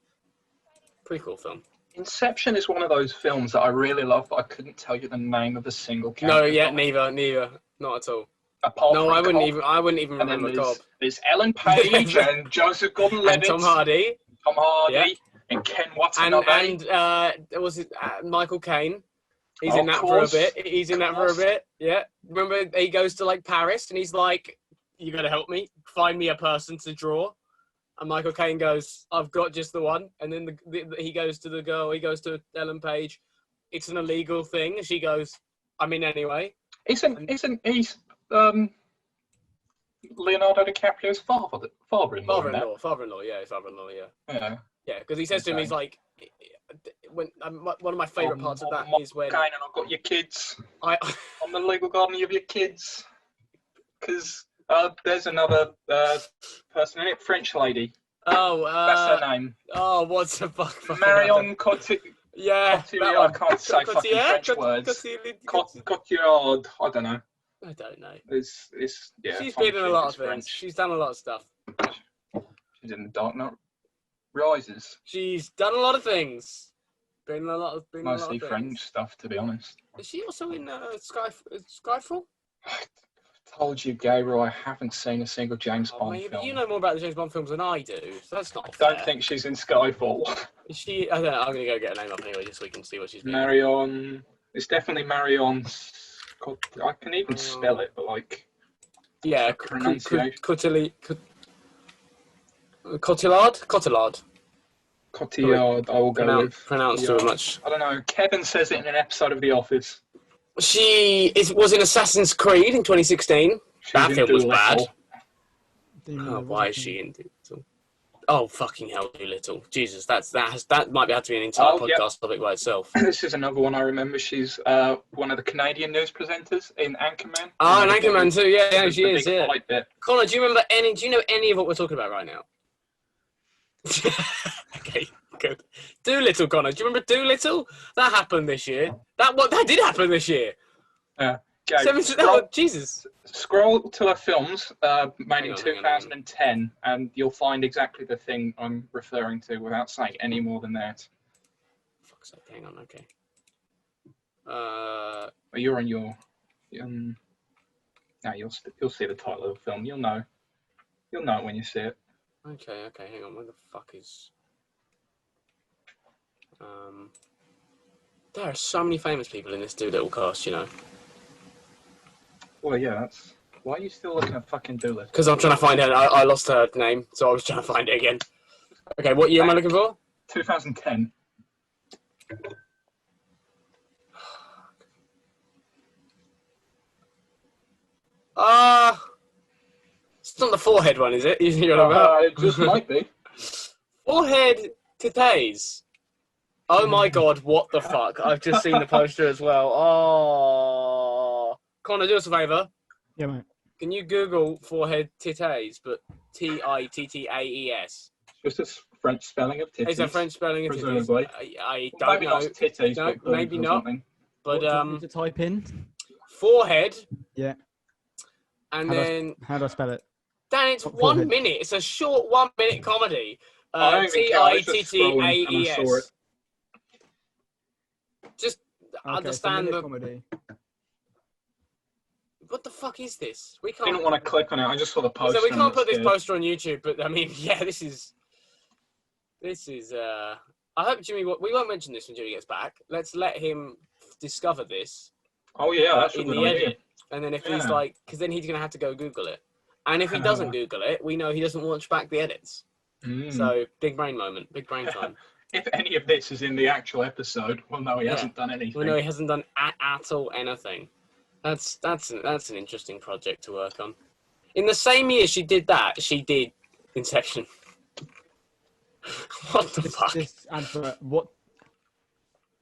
prequel film. Inception is one of those films that I really love, but I couldn't tell you the name of a single character. No, yeah, neither, not at all. Apart No, from I wouldn't Cobb, even and then remember Cobb. there's Ellen Page and Joseph Gordon-Levitt, And Tom Hardy. yeah. And Ken And Watanabe. was it Michael Caine? He's Of in that course. for a bit. He's in that for a bit. Yeah. Remember he goes to like Paris and he's like, "You gotta help me. Find me a person to draw." And Michael Caine goes, "I've got just the one." And then he goes to the girl. He goes to Ellen Page. It's an illegal thing. And she goes, "I'm in anyway." Isn't he's Leonardo DiCaprio's father-in-law? in that? Father-in-law. Yeah, his father-in-law. Yeah. Yeah. Yeah, because he says to him, he's like, when one of my favorite parts of that is when Caine and I've got your kids. I. I'm the legal guardian of your kids. Because there's another person in it, French lady. Oh, That's her name. Oh, what's the fuck? Marion Cotillard. Yeah, Cotillard. I can't say fucking French words. Cotillard. I don't know. I don't know. It's yeah. She's I'm been in a sure lot it's of things. French. She's done a lot of stuff. She's in Dark Knight Rises. She's done a lot of things. Been in a lot of Mostly things. French stuff, to be honest. Is she also in Skyfall? I told you, Gabriel, I haven't seen a single James Oh, Bond maybe film. you know more about the James Bond films than I do. So that's not I fair. don't think she's in Skyfall. Is she? I don't know. I'm gonna go get her name up anyway, just so we can see what she's doing. Marion. It's definitely Marion. I can even spell it, but like. Yeah, Pronunciation. Cotillard. Cotillard, I will go with. Pronounced too much. I don't know. Kevin says it in an episode of The Office. She was in Assassin's Creed in 2016. She's That in film was bad. Doolittle. Oh, why is she in Doolittle? Oh, fucking hell, Doolittle. Jesus, that might have to be an entire podcast topic by itself. This is another one I remember. She's one of the Canadian news presenters in Anchorman. Oh, and Anchorman too. Yeah, she is. Big Yeah. fight bit. Connor, do you know any of what we're talking about right now? Okay, good. Doolittle, Connor. Do you remember Doolittle? That happened this year. That did happen this year. Okay, Jesus. Scroll to her films made in Hang on. 2010, and you'll find exactly the thing I'm referring to without saying any more than that. Fuck's sake, hang on, okay. Well, you're on your. No, you'll see the title of the film. You'll know it when you see it. Okay, hang on. Where the fuck is? There are so many famous people in this Doolittle cast, you know. Well, yeah, that's. Why are you still looking at fucking Doolittle? Because I'm trying to find it. I lost her name, so I was trying to find it again. Okay, what year am I looking for? 2010. It's not the forehead one, is it? You're on about? It just might be. Forehead titties. Oh my god, what the fuck? I've just seen the poster as well. Oh. Connor, do us a favour. Yeah, mate. Can you Google forehead titties, but Tittaes? Just a French spelling of titties. Is that French spelling of titties? Presumably. I Well, don't maybe know. not titties, No, but boobs maybe or not. something. But What do you want me to type in? forehead. Yeah. And How do I- then How do I spell it? Dan, it's What 1 forehead? minute. It's a short 1 minute comedy. I don't even care, I was just scrolling and I saw Tittaes. it. Just Okay, understand so the. comedy. What the fuck is this? We I can't. didn't want to click on it. I just saw the poster. So we and can't I put was this scared. poster on YouTube, but I mean, yeah, this is. I hope Jimmy. We won't mention this when Jimmy gets back. Let's let him discover this Oh yeah, that's a in good the idea. edit, and then if he's Yeah. like, because then he's gonna have to go Google it, and if he doesn't Google it, we know he doesn't watch back the edits. Mm. So big brain moment, big brain time. If any of this is in the actual episode, well, no, he hasn't done anything. We know he hasn't done at all anything. That's an interesting project to work on. In the same year she did that, she did Inception. What the fuck? This advert. What?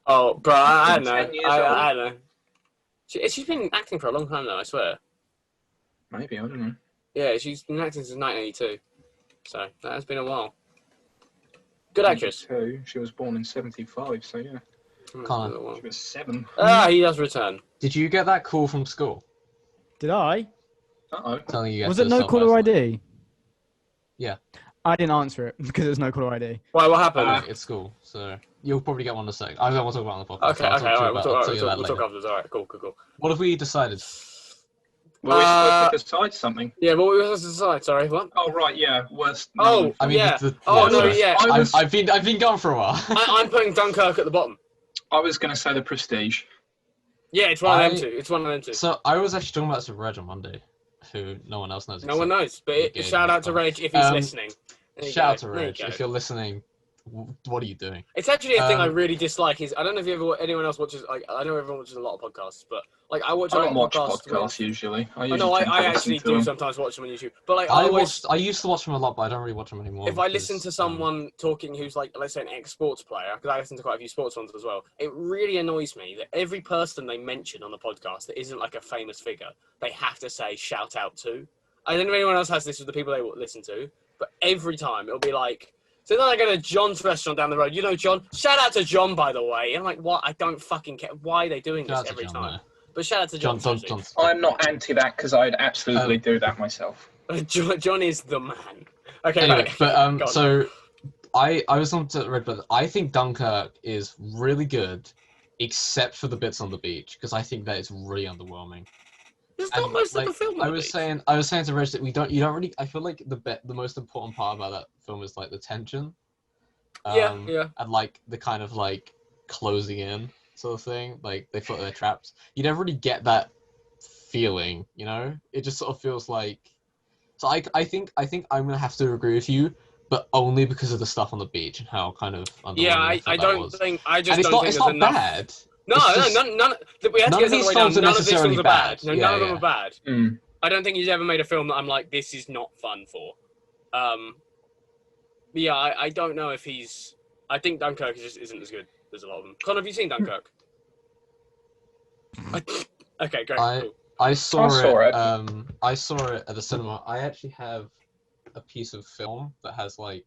Oh, bro, I don't 10 know. years I don't know. She's been acting for a long time now, I swear. Maybe, I don't know. Yeah, she's been acting since 1982. So that has been a while. Good actress. 72. She was born in 75, so yeah. Connor. She was 7. He does return. Did you get that call from school Did I? Uh-oh. telling you? Was it no caller ID? Yeah. I didn't answer it because there's no caller ID. Why? What happened? It's school, so you'll probably get one in a sec. I don't want to talk about it on the podcast. Okay, so I'll okay, talk to you alright, about- I'll tell we'll you talk that later. afterwards. Alright, cool. What have we decided? Well, we're supposed to decide something. Yeah, but what were we supposed to decide? Sorry, what? Oh, right, yeah. Worst. Oh, I mean, yeah. the- Oh, yeah, no, sorry. yeah. I've been gone for a while. I'm putting Dunkirk at the bottom. I was going to say The Prestige. Yeah, it's one of them two. It's one of them two. So I was actually talking about this with Reg on Monday, who no one else knows. No one except- knows, but Okay, shout out to Reg if he's listening. There you Shout out go. to There you Reg go. if you're listening. What are you doing? It's actually a thing I Um, really dislike. Is I don't know if anyone else watches. Like, I know everyone watches a lot of podcasts, but like I watch a I lot don't of watch podcasts. podcasts usually. Oh, no, I actually do sometimes watch them on YouTube. But like I used to watch them a lot, but I don't really watch them anymore. if I listen because, to someone talking who's like, let's say, an ex-sports player, because I listen to quite a few sports ones as well, it really annoys me that every person they mention on the podcast that isn't like a famous figure, they have to say shout out to. I don't know if anyone else has this with the people they listen to, but every time it'll be like, so then I go to John's restaurant down the road. You know John? Shout out to John, by the way. And I'm like, what? I don't fucking care. Why are they doing Shout out this to every John, time? though. But shout out to John. John's. I'm not anti that because I'd absolutely do that myself. John is the man. Okay, Anyway, right. but Go on. so I was on to Red, but I think Dunkirk is really good, except for the bits on the beach, because I think that is really underwhelming. There's not And, most like, of the film. I was saying to Reg that you don't really. I feel like the most important part about that film is like the tension. Yeah. And like the kind of like closing in sort of thing. Like they thought they're trapped. You never really get that feeling, you know? It just sort of feels like. So I think I'm gonna have to agree with you, but only because of the stuff on the beach and how kind of. Yeah, underwhelming I that don't was. think. I just And it's don't not. think It's there's not enough. bad. No, It's just- none. We have to none get of that these way down. films are None of these necessarily films are bad. bad. No, Yeah, none of them yeah. are bad. Mm. I don't think he's ever made a film that I'm like, this is not fun for. But yeah, I don't know if he's. I think Dunkirk just isn't as good as a lot of them. Con, have you seen Dunkirk? Okay, great. Cool. I saw it. I saw it at the cinema. I actually have a piece of film that has like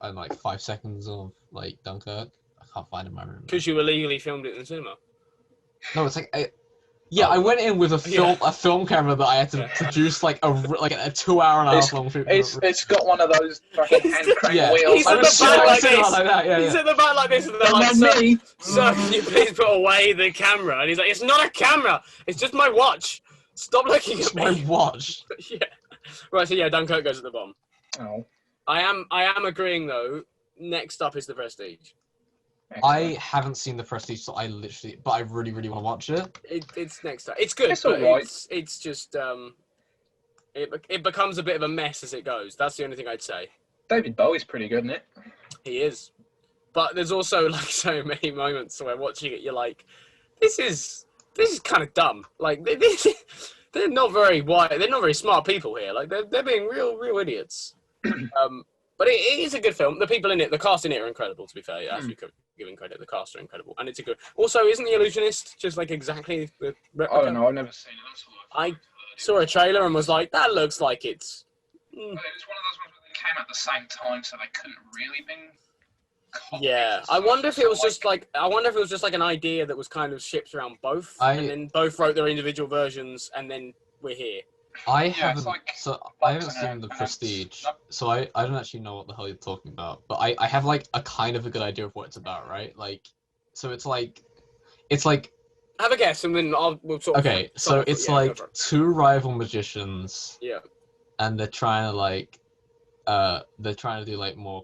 5 seconds of like Dunkirk. I can't find it in my room. Because you illegally filmed it in the cinema. No, it's like I went in with a film camera that I had to Yeah. produce like a 2-hour and a half long film. It's got one of those fucking hand crank Yeah. wheels. He's I at was the back sitting like this. like that. He's Yeah. at the back like this, and they're like, Not me. Sir, can you please put away the camera? And he's like, it's not a camera. It's just my watch. Stop looking It's at my me. watch. Yeah. Right, so yeah, Dunkirk goes at the bottom. Oh. I am agreeing though. Next up is The Prestige. I haven't seen The Prestige, so but I really, really want to watch it. It's next up. It's good, It's but alright. it's just it becomes a bit of a mess as it goes. That's the only thing I'd say. David Bowie's pretty good, isn't it? He is, but there's also like so many moments where watching it, you're like, this is kind of dumb. Like they're not very wise. They're not very smart people here. Like they're being real idiots. But it is a good film. The people in it, the cast in it are incredible. To be fair, yeah, actually giving credit, the cast are incredible, and it's a good. Also, isn't The Illusionist just like exactly the replica? I don't know. I've never seen it. That's all I saw a trailer and was like, that looks like it's. Well, it was one of those ones where they came at the same time, so they couldn't really been. Yeah, I wonder if it was just like an idea that was kind of shipped around both, and then both wrote their individual versions, and then we're here. I Yeah, haven't. it's like I haven't boxing seen and The finance. Prestige, Nope. so I don't actually know what the hell you're talking about. But I have like a kind of a good idea of what it's about, right? Like, so it's like Have a guess, and then we'll sort of. okay, so it's yeah, like go for it. two rival magicians, Yeah. and they're trying to do like more.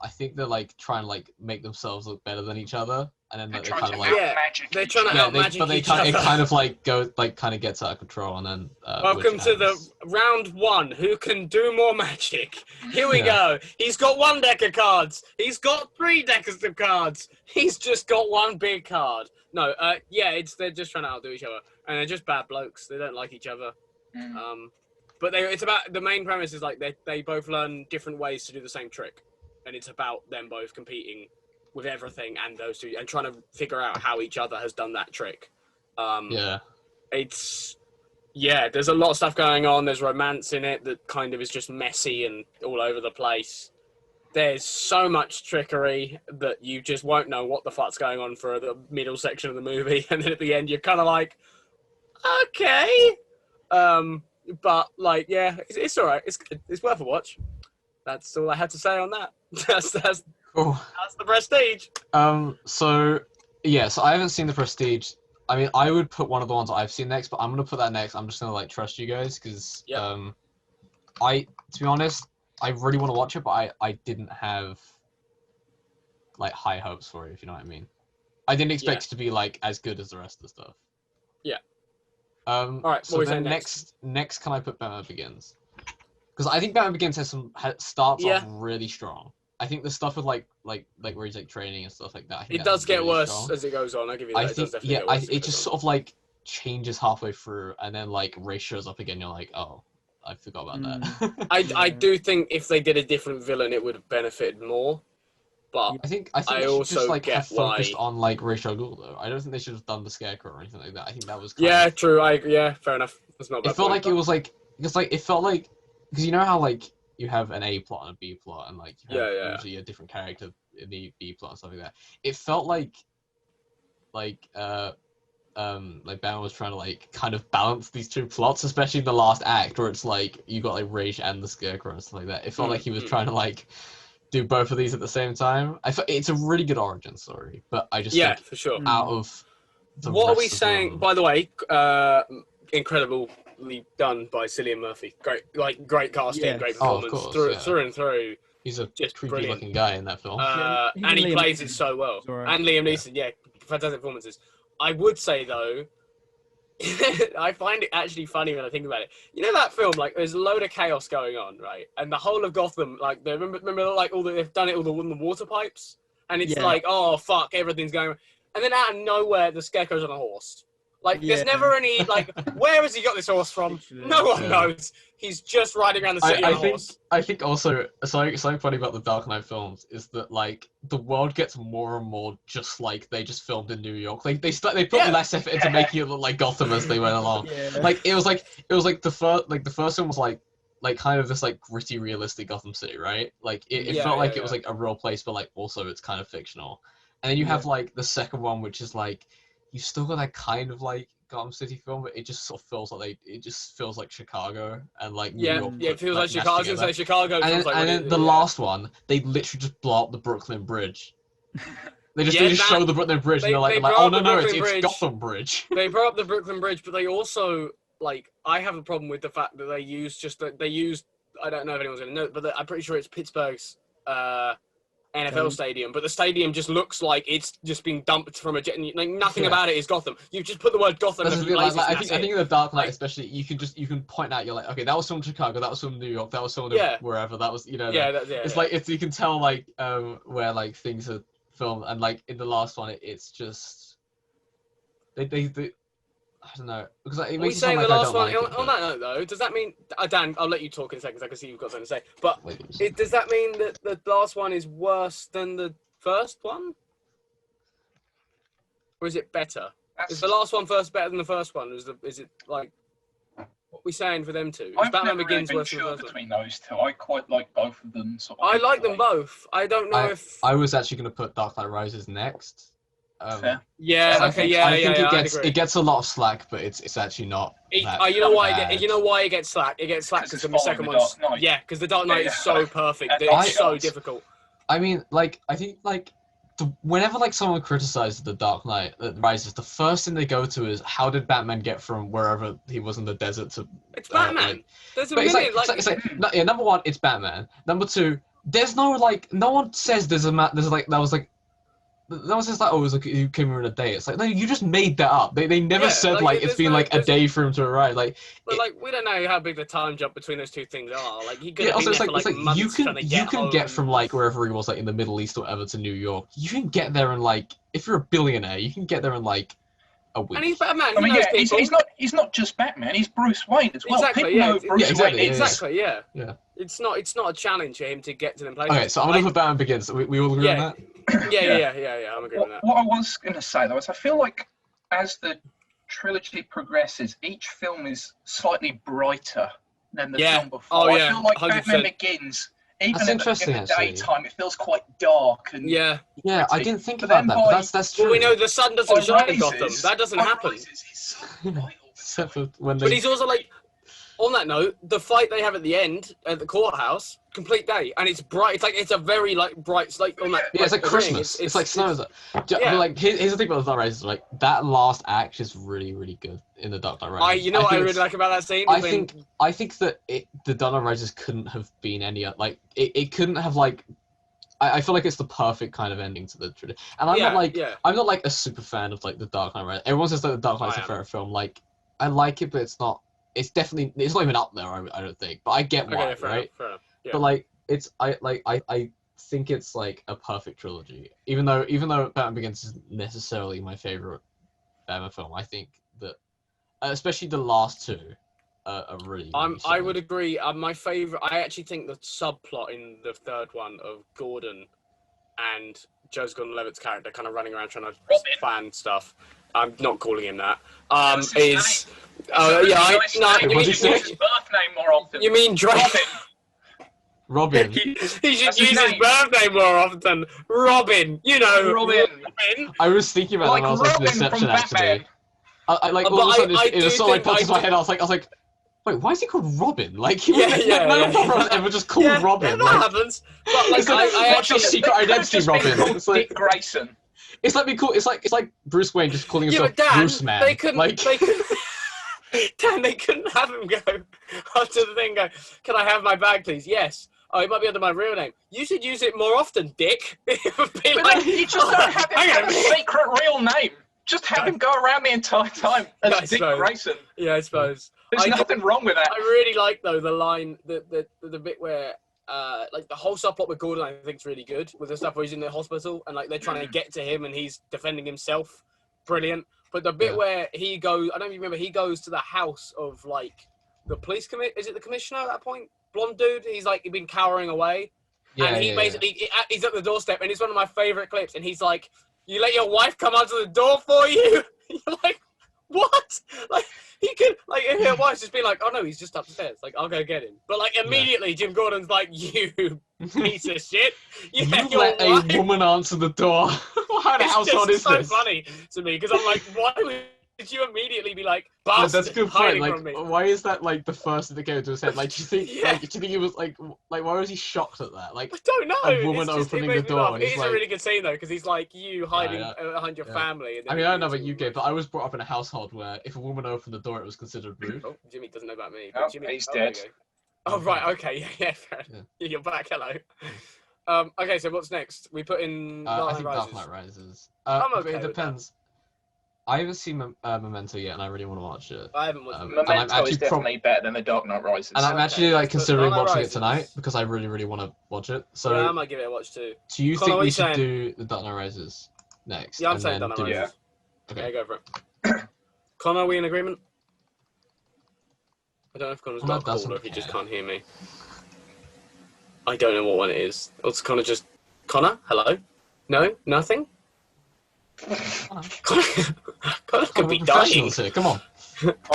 I think they're like trying to like make themselves look better than each other, and then like, they kind of like Yeah, they're trying to out-magic but they each kind, it other. kind of like goes like kind of gets out of control, and then Welcome which to the ends. round one. Who can do more magic? Here we Yeah. go. He's got one deck of cards. He's got 3 decks of cards. He's just got one big card. No, they're just trying to outdo each other, and they're just bad blokes. They don't like each other. But it's about the main premise is like they both learn different ways to do the same trick, and it's about them both competing with everything and those two and trying to figure out how each other has done that trick. There's a lot of stuff going on. There's romance in it that kind of is just messy and all over the place. There's so much trickery that you just won't know what the fuck's going on for the middle section of the movie, and then at the end you're kind of like, okay. But like, yeah, it's all right. It's good. It's worth a watch. That's all I had to say on that. That's Cool. the Prestige. So I haven't seen The Prestige. I mean, I would put one of the ones I've seen next, but I'm gonna put that next. I'm just gonna like trust you guys because to be honest, I really want to watch it, but I didn't have like high hopes for it, if you know what I mean. I didn't expect it to be like as good as the rest of the stuff. Yeah. All right. So then next, can I put Batman Begins? Because I think Batman Begins starts off really strong. I think the stuff with like where he's like training and stuff like that. I think It does get really worse strong. as it goes on. I give you that. I It does think definitely get worse as it goes just on. sort of like changes halfway through, and then like Ray shows up again. You're like, oh, I forgot about that. I do think if they did a different villain, it would have benefited more. But I think I they should also just like get have focused why- on like Ra's al Ghul though. I don't think they should have done the Scarecrow or anything like that. I think that was true. Fair enough. That's not a bad it felt point. like it was like because you know how like you have an A plot and a B plot and like you have usually a different character in the B plot and stuff like that. It felt like Batman was trying to like kind of balance these two plots, especially in the last act where it's like you got like Rage and the Scarecrow and stuff like that. It felt like he was trying to like do both of these at the same time. It's a really good origin story, but I just think for sure. out of the What are rest we of saying? them- By the way, incredibly done by Cillian Murphy. Great casting, Yes. great Oh, of performance course, through and through. He's a Just creepy brilliant. looking guy in that film. Yeah, And he Liam plays Neeson it so well. was alright. And Liam Neeson, fantastic performances. I would say though, I find it actually funny when I think about it. You know that film, like there's a load of chaos going on, right? And the whole of Gotham, like they remember like they've done it all the water pipes, and it's Yeah. like, oh fuck, everything's going. And then out of nowhere, the Scarecrow's on a horse. Like there's never any like, where has he got this horse from? Literally. No one Yeah. knows. He's just riding around the city on a horse. I think also something funny about the Dark Knight films is that like the world gets more and more just like they just filmed in New York. Like they put less effort into making it look like Gotham as they went along. Yeah. Like it was like the first one was like kind of this like gritty realistic Gotham City, right? Like it felt like it was like a real place, but like also it's kind of fictional. And then you have like the second one, which is like you've still got that kind of like Gotham City film, but it just sort of feels like Chicago and like New York. It feels like mashed Chicago. I was gonna together. say Chicago. And feels then, like the last one, they literally just blow up the Brooklyn Bridge. They just show the Brooklyn Bridge, and they're like, blow oh up no, the no, Brooklyn it's Bridge. Gotham Bridge. They brought up the Brooklyn Bridge, but they also like I have a problem with the fact that they used I don't know if anyone's gonna know, but I'm pretty sure it's Pittsburgh's NFL stadium, but the stadium just looks like it's just been dumped from a jet. Like nothing about it is Gotham. You just put the word Gotham. That's And the thing, places, I and think in the Dark Knight, especially, you can point out. You're like, okay, that was from Chicago, that was from New York, that was from wherever. That was It's you can tell like where like things are filmed, and like in the last one, it's just they I don't know, because it Are we makes it saying sound the like I last don't one? like it. On but- that note, though, does that mean Dan? I'll let you talk in a second because I can see you've got something to say. But Wait, does that mean that the last one is worse than the first one, or is it better? Is the last one better than the first one? Is it like what are we saying for them two? Is I've Batman never really Begins been worse than the sure first one? between those two. I quite like both of them. Sort of I like them equally. both. I don't know if. I was actually going to put Dark Knight Rises next. Fair. Yeah. I Okay. think- Yeah. I think yeah. it I'd gets agree. it gets a lot of slack, but it's actually not. That You know why? bad. You know why it gets slack? It gets slack 'Cause because it's the second following the one's Dark Knight. yeah, because the Dark Knight Yeah. is so perfect. And It's Dark so Knight. difficult. I mean, I think whenever someone criticizes the Dark Knight Rises, the first thing they go to is how did Batman get from wherever he was in the desert to It's Batman. like- There's a But million. yeah, number one, it's Batman. Number two, there's no no one says that no one says oh, it was you came here in a day. It's like, no, you just made that up. They never Yeah, said it's there's been no- a there's- day for him to arrive. But we don't know how big the time jump between those two things are. Like he could Yeah, have been also there for months you trying to get can home. get from wherever he was in the Middle East or whatever to New York. You can get there in if you're a billionaire, you can get there in a week. And he's Batman. I mean, he knows yeah, people. he's not just Batman. He's Bruce Wayne as well. Exactly, People yeah. know who Bruce exactly, Wayne yeah, is. Exactly. Yeah. Yeah. It's not a challenge for him to get to them places. Okay, so I'm gonna put Batman Begins. We all agree on that? Yeah. I'm agreeing with that. What I was going to say though is I feel like as the trilogy progresses, each film is slightly brighter than the Yeah. film before. Oh, yeah, I feel like 100%. Batman Begins, even That's in interesting, the actually. daytime, it feels quite dark and Yeah. Yeah, I Pretty. didn't think But about then that, by- but that's true. Well, we know the sun by doesn't shine in Rises- Gotham. That doesn't by happen. Rises, it's so bright all the Except time. for when But they he's also on that note, the fight they have at the end at the courthouse, complete day, and it's bright. It's a very bright. It's like on that. yeah, it's like ring. Christmas. It's like snow. yeah. Here's the thing about the Dark Knight Rises. That last act is really, really good in the Dark Knight Rises. You know what I think really it's- like about that scene? I think that the Dark Knight Rises couldn't have been any it couldn't have I feel like it's the perfect kind of ending to the trilogy. And I'm not a super fan of the Dark Knight Rises. Everyone says that the Dark Knight's a favorite film. I like it, but it's not. It's not even up there. I don't think. But I get why, fair right? enough, yeah. But I think it's a perfect trilogy. Even though Batman Begins isn't necessarily my favorite Batman film, I think that especially the last two are really. really I solid. would agree. My favorite. I actually think the subplot in the third one of Gordon and Joseph Gordon-Levitt's character kind of running around trying to Robin. plan stuff. I'm not calling him that. That's his Is name. It's a really nice name. What'd you He say? uses his birth name more often. you mean Drake? Robin. Robin. he should That's his use his name. birthday more often. Robin, you know. Robin. I was thinking about Like that when I was watching Robin Inception from actually. Batman. But All of a sudden I it do was sort of think- popped into I my do- head. I was like, wait, why is he called Robin? Yeah, None of us ever just called Yeah, Robin. that happens. But It's like, I what's your actually. secret identity, Robin? It's like Dick Grayson. it's like cool. It's like Bruce Wayne just calling Yeah, himself but Dan, Bruce Man. they couldn't. Dan, they couldn't have him go up to the thing. Go, can I have my bag, please? Yes. Oh, it might be under my real name. You should use it more often, Dick. It would be But like, then you just don't have him hang on have a a minute. secret real name. Just have him go around the entire time as Yeah, I Dick suppose. Grayson. Yeah, I suppose. There's nothing wrong with that. I really like though the line, the bit where the whole subplot with Gordon I think is really good with the stuff where he's in the hospital and they're trying to get to him and he's defending himself, brilliant. But the bit where he goes, I don't even remember, he goes to the house of the police is it the commissioner at that point? Blonde dude. He's he'd been cowering away, and he basically he's at the doorstep and it's one of my favorite clips and he's like, "You let your wife come out to the door for you?" You're like, what? He could if your wife's just being like, "Oh no, he's just upstairs. I'll go get him." But immediately, Jim Gordon's like, "You piece of shit! You your let wife." a woman answer the door. What kind of It's household just is so this? funny to me because I'm like, why would you immediately be like, Yeah, "Bastard, that's a good point. hiding from me"? Why is that the first thing that came to his head? Do you think Yeah. do you think he was why was he shocked at that? I don't know. a woman It's just, opening it the made me door laugh. and It he's is a really good scene though because he's like you hiding behind your family. And I then mean, I don't know you about two- UK, but I was brought up in a household where if a woman opened the door, it was considered rude. Oh, Jimmy doesn't know about me. Oh, Jimmy, he's there dead. you go. Oh right, okay, yeah, fair enough. You're back. Hello. Okay, so what's next? We put in I Dark think Knight Dark Rises. Knight Rises. I'm But okay it with that. depends. I haven't seen Memento yet, and I really want to watch it. I haven't watched Um, it. and I'm Memento actually is definitely better than The Dark Knight Rises. And I'm Okay, actually let's put considering Dark Knight watching it Rises. tonight because I really, really want to watch it. So, Yeah, I might give it a watch too. do you Connor, think what we you should saying? do the Dark Knight Rises next? Yeah, I'm and saying then Dark do- Knight Rises. Okay. Yeah, go for it. Connor, are we in agreement? I don't know if Connor's got a doesn't call or if he just care. can't hear me. I don't know what one it is. It's Connor just... Connor? Hello? No? Nothing? Connor could be dying. Professionals here. Come on.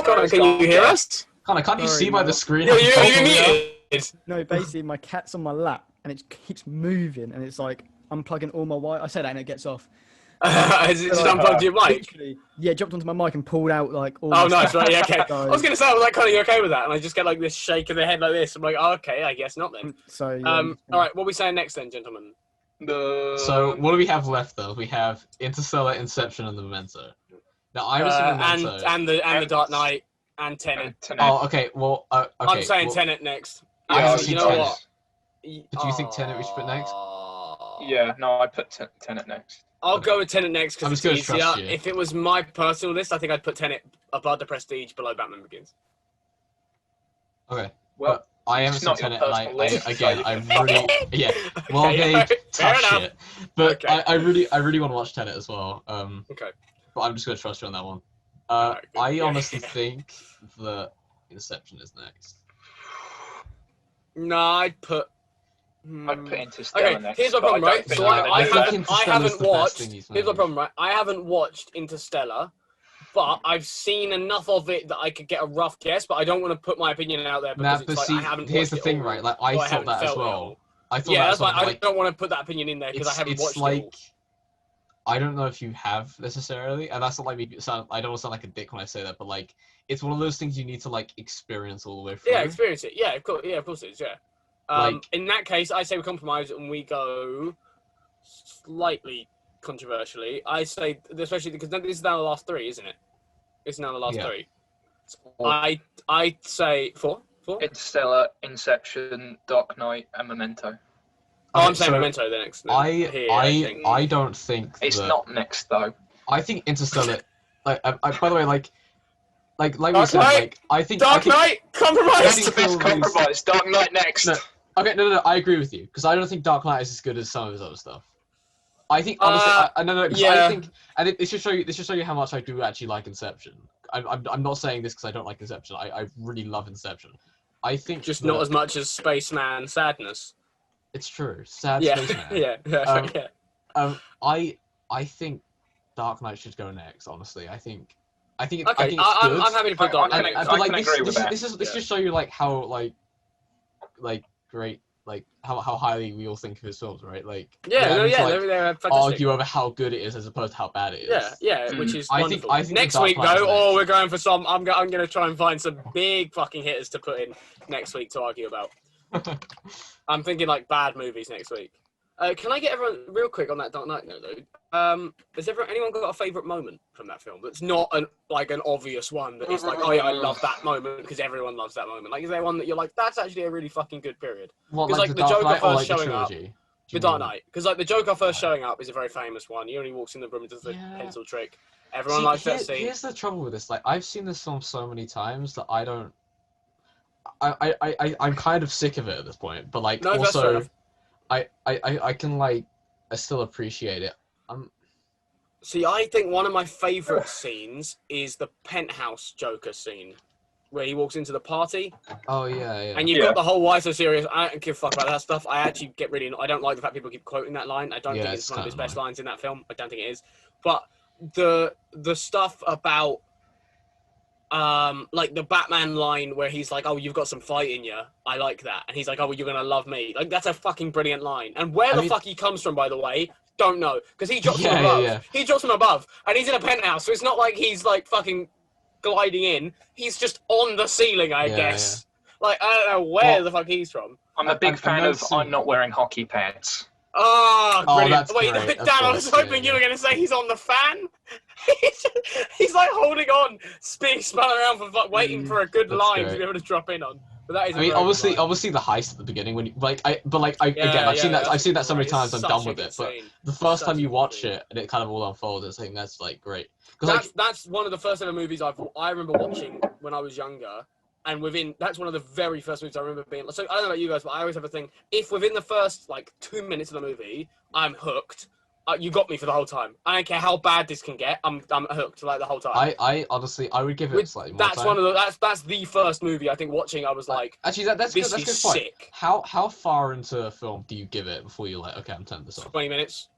Connor, can you hear us? Connor, can't you Sorry, see by the no. screen? Yo, how you professional we are? muted. No, basically my cat's on my lap and it keeps moving and it's like unplugging all my wire. I say that and it gets off. Has it just unplugged your mic? Literally, yeah, jumped onto my mic and pulled out like all. Oh, my nice, stuff. right, yeah, okay. So, I was going to say, I was like, Connor, you okay with that? And I just get like this shake of the head like this. I'm like, oh, okay, I guess not then. So yeah, All right, what are we saying next then, gentlemen? So what do we have left though? We have Interstellar, Inception, and The Memento. Now I haven't seen Memento. And the Dark Knight and Tenet. Oh, okay. Well, okay. I'm saying well, Tenet next. I haven't you seen know Tenet. what? But do you think Tenet we should put next? Yeah, no, I put Tenet next. I'll go with Tenet next I'm because just it's gonna easier. trust you. If it was my personal list, I think I'd put Tenet above The Prestige, below Batman Begins. Okay. Well, I haven't it's seen not your Tenet, and personal list, so again, you I can fuck really, yeah. Well, Okay, they fair tough enough. shit, but Okay. I really want to watch Tenet as well. Okay. But I'm just gonna trust you on that one. Alright, good. I Yeah. honestly think that Inception is next. No, I'd put... I'd put Interstellar Okay, next. here's my but problem, don't right? think So I'm gonna I do think that. Interstellar's haven't the best watched... thing he's Here's my made. problem, right? I haven't watched Interstellar, but I've seen enough of it that I could get a rough guess, but I don't want to put my opinion out there because But it's like see, I haven't here's watched the it thing, all, right? Like so I thought haven't that as felt it well. all. I thought Yeah, that that's as well. why I Like, don't want to put that opinion in there because I haven't it's watched like, it all. I don't know if you have necessarily, and that's not like me. I don't want to sound like a dick when I say that, but like, it's one of those things you need to like experience all the way through. Yeah, experience it. Yeah, of course. Yeah, of course it is. Yeah. Like- In that case, I say we compromise and we go slightly controversially. I say, especially because this is now the last three, isn't it? It's now the last Yeah. three. I say four. Interstellar, Inception, Dark Knight, and Memento. Oh, I'm Okay, saying so Memento the next. Here, think. I don't think It's that, not next though. I think Interstellar. Like, by the way, like we Dark said, Knight! like I think Dark Knight That's compromise. the best compromise. Dark Knight next. No. Okay, no, I agree with you because I don't think Dark Knight is as good as some of his other stuff. I think honestly, no, 'cause yeah. I think, and this should show you how much I do actually like Inception. I'm not saying this because I don't like Inception. I really love Inception. I think Just that- not as much as Spaceman Sadness. It's true. Sad Yeah, Spaceman. yeah. I think Dark Knight should go next. Honestly, I think Okay, it's good. I'm happy to put Dark I Knight. can- next. But I like can this, agree with that. this just show you like how great, like how highly we all think of his films, right? Like Yeah, we're no, having to, yeah, like, they're fantastic. argue over how good it is as opposed to how bad it is. Yeah, Mm. which is I think- wonderful. I think Next the Dark week, Knight is though, next. we're going for some. I'm going to try and find some big fucking hitters to put in next week to argue about. I'm thinking like bad movies next week. Can I get everyone real quick on that Dark Knight note, though? Has anyone got a favourite moment from that film that's not an obvious one that is like, oh yeah, I love that moment because everyone loves that moment? Like, is there one that you're like, that's actually a really fucking good period? What, 'Cause, like, like, the the Dark Joker Knight or first like the showing up, trilogy? The Dark Knight, because like the Joker first showing up is a very famous one. He only walks in the room and does the Yeah. pencil trick. Everyone likes that scene. Here's the trouble with this. Like, I've seen this film so many times that I don't. I'm kind of sick of it at this point. But like, No, that's fair also, enough. I can like, I still appreciate it. See, I think one of my favourite scenes is the penthouse Joker scene, where he walks into the party, Oh yeah, yeah. and you've Yeah. got the whole "why so serious?" I don't give a fuck about that stuff. I actually get really. I don't like the fact people keep quoting that line. I don't Yeah, think it's it's one of his kinda best lines in that film. I don't think it is. But the stuff about like the Batman line where he's like, "Oh, you've got some fight in you." I like that, and he's like, "Oh, well, you're gonna love me." Like that's a fucking brilliant line. And where I the mean- fuck he comes from, by the way, don't know, because he drops Yeah, from above. yeah. He drops from above, and he's in a penthouse, so it's not like he's like fucking gliding in. He's just on the ceiling, I Yeah, guess. Like I don't know where Well, the fuck he's from. I'm a big I'm fan of noticing- I'm not wearing hockey pants. Oh, Oh, brilliant. that's Wait, great, of Dan, I course, was hoping yeah, you were going to say he's on the fan. He's like holding on, spun around for waiting for a good That's line to great. be able to drop in on. But that is a I mean, very good obviously, line. the heist at the beginning when, again, I've seen that's that so many great. times. I'm It's done such a with good it. But scene. the first Such time a you good watch scene. it and it kind of all unfolds, I think that's like great. Because That's one of the first ever movies I remember watching when I was younger. And that's one of the very first movies I remember being. So I don't know about you guys, but I always have a thing. If within the first like 2 minutes of the movie, I'm hooked, you got me for the whole time. I don't care how bad this can get. I'm hooked like the whole time. I honestly, I would give it slightly more That's time. one of the that's the first movie I think watching. I was like, actually, that's this good. That's is good point. sick. How far into a film do you give it before you're like, okay, I'm turning this off? 20 minutes.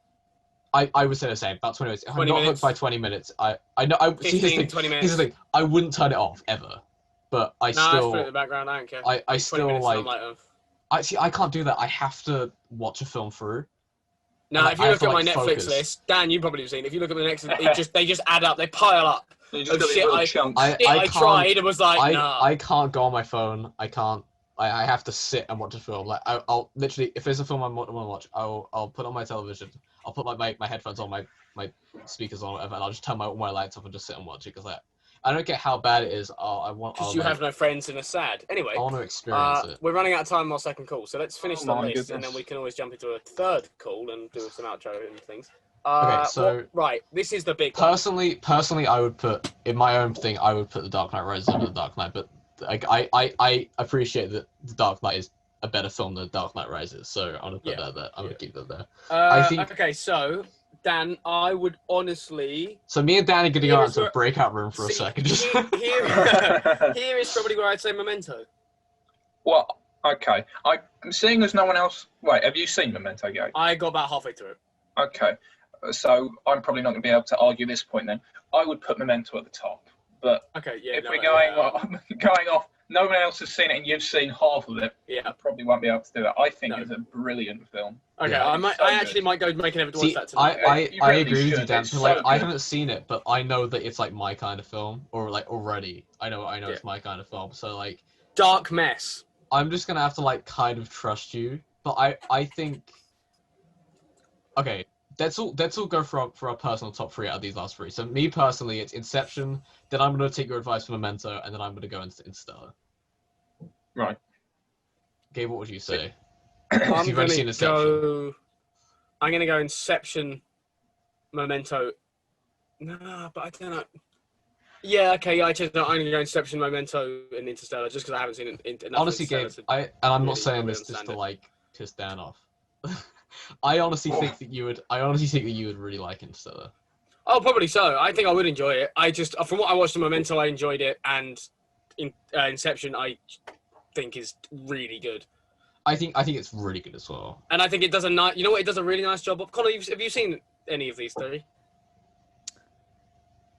I would say the same. About 20 minutes. If I'm not hooked by 20 minutes, I know. 15, 20 minutes. Here's the thing. I wouldn't turn it off ever, but I just still. put it in the background. I don't care. I still minutes, like. I can't do that. I have to watch a film through. Now, if you look at my Netflix focus. list, Dan, you probably have seen. If you look at the next, they just add up. They pile up. Of shit I tried and was like, nah. I can't go on my phone. I can't. I have to sit and watch a film. Like I'll literally, if there's a film I want to watch, I'll put on my television. I'll put my headphones on, my speakers on, whatever, and I'll just turn my lights off and just sit and watch it because I don't care how bad it is. Because you have no friends and are sad. Anyway, I want to experience it. We're running out of time on our second call, so let's finish the list, goodness. and then we can always jump into a third call and do some outro and things. Okay, so right, this is the big one. Personally, I would put in my own thing. I would put The Dark Knight Rises over The Dark Knight, but I appreciate that The Dark Knight is a better film than The Dark Knight Rises, so I'm gonna put that there. I'm gonna keep that there. I think. Okay, so Dan, I would honestly. So me and Dan are gonna go out to a breakout room for a second. Here is probably where I'd say Memento. Well, okay. I'm seeing as no one else. Wait, have you seen Memento, Gabe? I got about halfway through it. Okay, so I'm probably not going to be able to argue this point then. I would put Memento at the top, but okay, yeah. If we're going off, no one else has seen it and you've seen half of it. Yeah, I probably won't be able to do that. I think it's a brilliant film. Okay, Yeah. I actually might go make an effort to watch that tonight. I agree with you, Dan. It's But, like, so I good. haven't seen it, but I know that it's like my kind of film, or like already. I know it's my kind of film. So like, Dark Mess. I'm just gonna have to like kind of trust you. But I think. Okay, let's all go for our personal top 3 out of these last 3. So me personally, it's Inception. Then I'm gonna take your advice for Memento, and then I'm gonna go into Interstellar. Right. Gabe, what would you say? I'm You've only seen Inception. I'm gonna go Inception, Memento. No, but I don't know. Yeah, okay, yeah, I'm gonna go Inception, Memento, and Interstellar, just because I haven't seen it. Honestly, Gabe, I'm not saying this just to like piss Dan off. I honestly think that you would really like Interstellar. Oh, probably so. I think I would enjoy it. I just, from what I watched in Memento, I enjoyed it, and Inception, I think is really good. I think it's really good as well. And I think it does you know what? It does a really nice job of. Connor, have you seen any of these 3?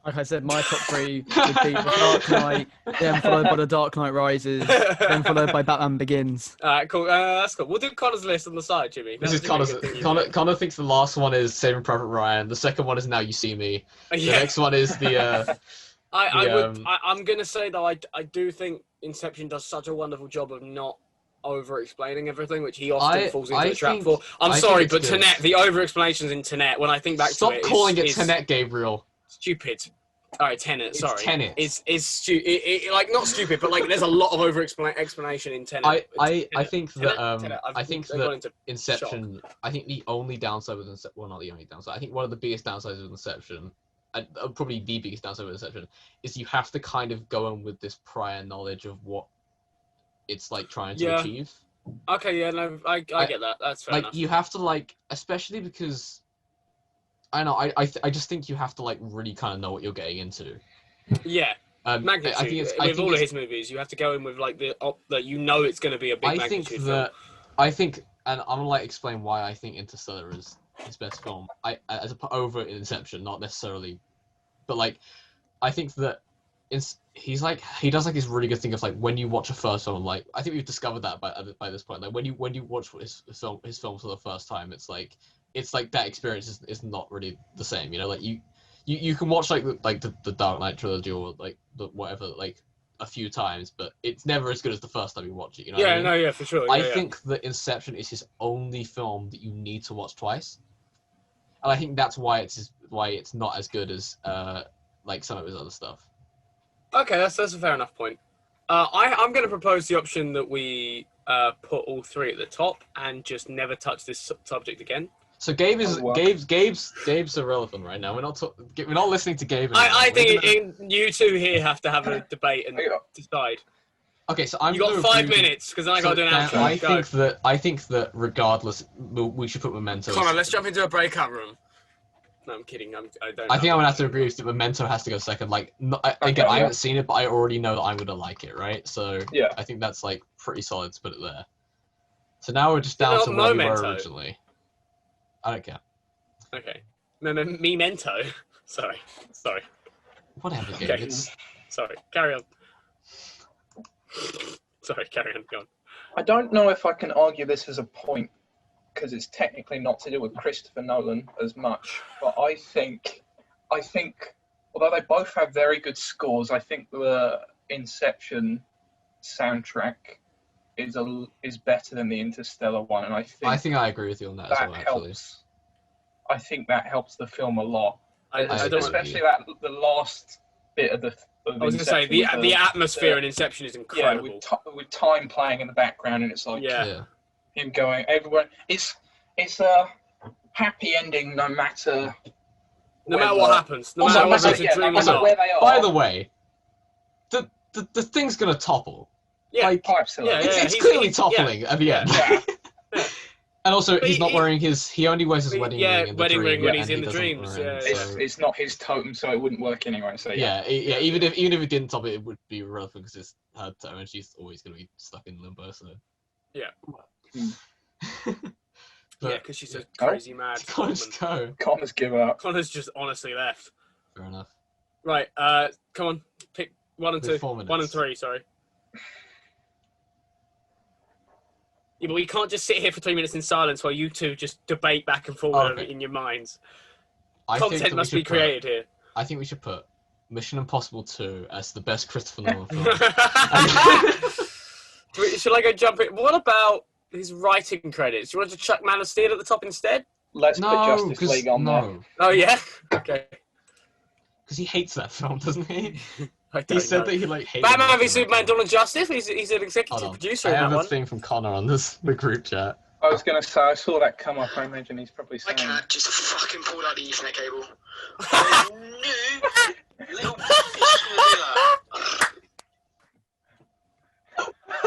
Like I said, my top 3 would be The Dark Knight, then followed by The Dark Knight Rises, then followed by Batman Begins. Alright, cool. That's cool. We'll do Connor's list on the side, Jimmy. This is Connor thinks the last one is Saving Private Ryan. The second one is Now You See Me. The next one is the. I'm gonna say though, I do think Inception does such a wonderful job of not over-explaining everything, which he often falls into the trap for. I'm sorry, but Tenet, the over-explanations in Tenet, when I think back to it, stop calling it Tenet, Gabriel. Stupid. All right, Tenet. Sorry, it's Tenet. It's stupid. Like not stupid, but like there's a lot of over-explanation in Tenet. I think that Inception. Shock. I think the only downside with Inception, well, not the only downside. I think one of the biggest downsides with Inception, and probably the biggest downside with Inception, is you have to kind of go in with this prior knowledge of what it's like trying to achieve. Okay, yeah, no, I get that. That's fair enough. You have to like, especially because I know I just think you have to like really kind of know what you're getting into. Yeah. Magnitude. With all of his movies, you have to go in with like that you know it's going to be a big magnitude film. I think, and I'm gonna like explain why I think Interstellar is his best film. Over Inception, not necessarily, but like, I think that he does like this really good thing of like when you watch a first film, like I think we've discovered that by this point. Like when you watch his film for the first time, it's like that experience is not really the same. You know, like you can watch like the Dark Knight trilogy or like the whatever like a few times, but it's never as good as the first time you watch it. You know? Yeah, what I mean? no, yeah, for sure. I think that Inception is his only film that you need to watch twice, and I think that's why it's not as good as like some of his other stuff. Okay, that's a fair enough point. I'm going to propose the option that we put all 3 at the top and just never touch this subject again. So Gabe's irrelevant right now. We're not listening to Gabe anymore. I think you two here have to have a debate and decide. Okay, so you got 5 minutes because then I got to do an outro. I think that regardless, we should put Memento. Connor, let's jump into a breakout room. No, I'm kidding. I don't. I think I'm gonna have to agree with you. Memento has to go second. Like, again, I haven't seen it, but I already know that I'm gonna like it, right? So Yeah. I think that's like pretty solid to put it there. So now we're just Is it down not to where we were Memento? originally. I don't care. Okay. No, Memento. Sorry. Whatever, Okay. Gabe. It's Sorry. Carry on. Sorry. Carry on. Go on. I don't know if I can argue this as a point because it's technically not to do with Christopher Nolan as much, but I think, although they both have very good scores, I think the Inception soundtrack is better than the Interstellar one, and I think I agree with you on that as well. Actually, helps. I think that helps the film a lot, I don't. especially that the last bit of the. I was going to say the atmosphere in Inception is incredible. Yeah, with time playing in the background, and it's like yeah. him going everyone. It's a happy ending, no matter what happens. No also, matter whether it's a yeah, dream no or matter not. where they are. by the way, the thing's gonna topple. Yeah. Like, Absolutely. Yeah, it's clearly toppling at the end. Yeah. And also, But he's not wearing his. He only wears his wedding ring in the wedding dream, ring when and he's he in the doesn't dreams. wear it, Yeah, so- It's not his totem, so it wouldn't work anyway. So Yeah, even if it didn't top it, it would be irrelevant because it's her toe, and she's always gonna be stuck in limbo. So. Yeah. But, yeah, because she's a crazy mad woman. Let's go. Connor's give up. Connor's just honestly left. Fair enough. Right. Come on. Pick 1 and 2. 4 minutes. 1 and 3. Sorry. Yeah, but we can't just sit here for 3 minutes in silence while you two just debate back and forward Okay. in your minds. I think Content that we must be should created here. I think we should put Mission Impossible 2 as the best Christopher Nolan film. Should I go jump in? What about his writing credits? You want to chuck Man of Steel at the top instead? Let's put Justice League on there. Oh, yeah? Okay. Because he hates that film, doesn't he? I He don't said know. that he like hated Batman that v film. Superman: Dawn of Justice. He's an executive producer I in have that a one. thing from Connor on the group chat. I was going to say, I saw that come up. I imagine he's probably My saying. cat just fucking pulled out the Ethernet cable. I knew little bitch was gonna do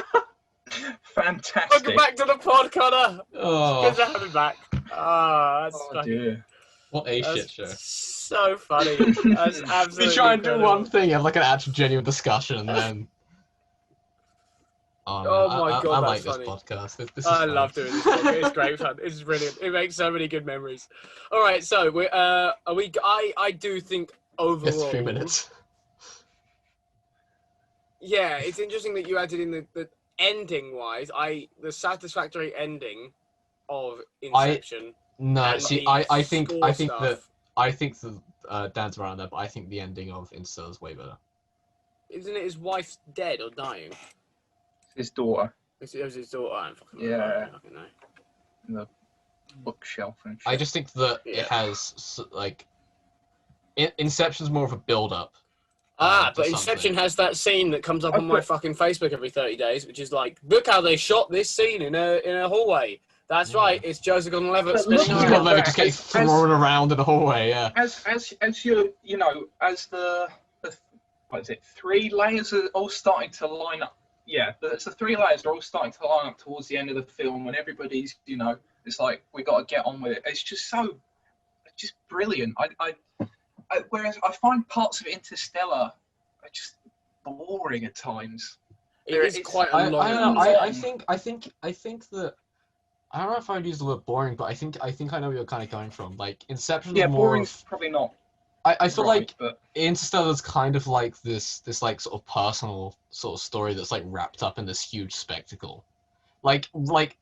that. Fantastic. Welcome back to the pod, Connor. Oh, Good to have him back. Ah, that's Oh fucking, dear. what a that's shit show. so funny. That's absolutely We try and do incredible. one thing, have like an actual genuine discussion, and then. Oh, Oh man, my I God, like that's this funny. podcast. This is I fun. love doing this podcast. It's great fun. It's brilliant. It makes so many good memories. All right, so we are we? I do think overall. It's 3 minutes. Yeah, it's interesting that you added in the ending wise. The satisfactory ending of Inception. No, and see, the I think score that stuff. Dan's around there, but I think the ending of Interstellar is way better. Isn't it his wife's dead or dying? His daughter It was his daughter. I don't fucking know. Yeah. I don't fucking know. in the bookshelf and shit. I just think that Yeah. it has like Inception's more of a build-up. But to Inception something. has that scene that comes up on my fucking Facebook every 30 days, which is like, look how they shot this scene in a hallway. That's Yeah. right, it's Joseph Gordon-Levitt But spinning look Just at around. got that. Levitt just getting thrown around in the hallway. Yeah. As you know, as the what is it? 3 layers are all starting to line up. Yeah, it's the 3 layers are all starting to line up towards the end of the film, and everybody's, it's like we got to get on with it. It's just brilliant. Whereas I find parts of Interstellar are just boring at times. It is quite a I long don't know. film. I think that I don't know if I would use the word boring, but I think I know where you're kind of going from. Like Inception. Yeah, more boring's of, probably not. I feel right, like but Interstellar's kind of like this like sort of personal sort of story that's like wrapped up in this huge spectacle. Like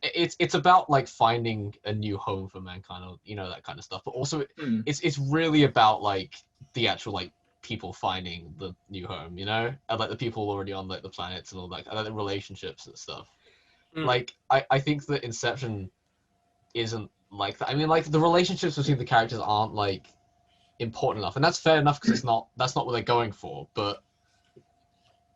it's about like finding a new home for mankind, or that kind of stuff. But also it's really about like the actual like people finding the new home, and like the people already on like the planets and all that, and like the relationships and stuff. Like I think that Inception isn't like that. I mean, like the relationships between the characters aren't like important enough, and that's fair enough because that's not what they're going for. But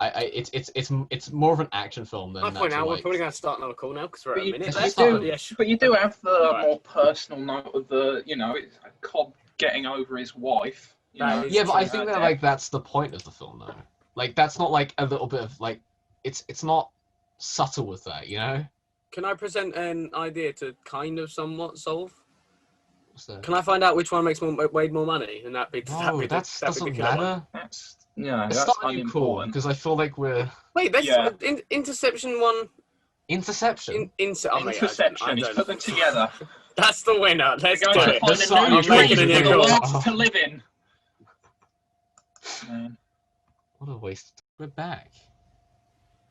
it's more of an action film than. My point now, we're like, probably going to start another call now because we're at a minute but left. you do, Yeah, but you do have the Right. more personal note of the, it's Cobb getting over his wife. That is Yeah, but I true. think that like that's the point of the film, though. Like that's not like a little bit of like it's not subtle with that, Can I present an idea to kind of somewhat solve So, Can I find out which one makes way more money? And that be no, the doesn't killer one. matter. That's It's that's not even cool unimportant. because I feel like we're Wait, that's Yeah. Interception one. Interception. Interception. He's put them together. That's the winner. Let's We're do going to it. find That's a not new I'm dream making for a the new world call. to live in. Man. What a waste. We're back.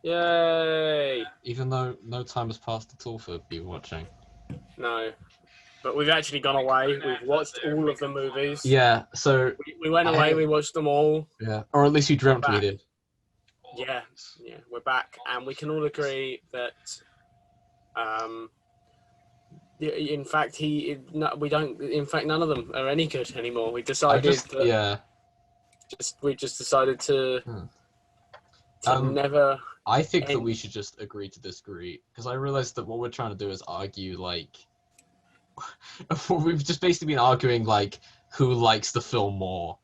Yay! Even though no time has passed at all for you watching. No, but we've actually gone away. We've watched all of the movies. Yeah, so We went away. We watched them all. yeah, or at least you dreamt we back. did. Yeah, we're back, and we can all agree that, in fact, we don't. In fact, none of them are any good anymore. We decided we just decided to never. I think that we should just agree to disagree because I realized that what we're trying to do is argue like we've just basically been arguing like who likes the film more.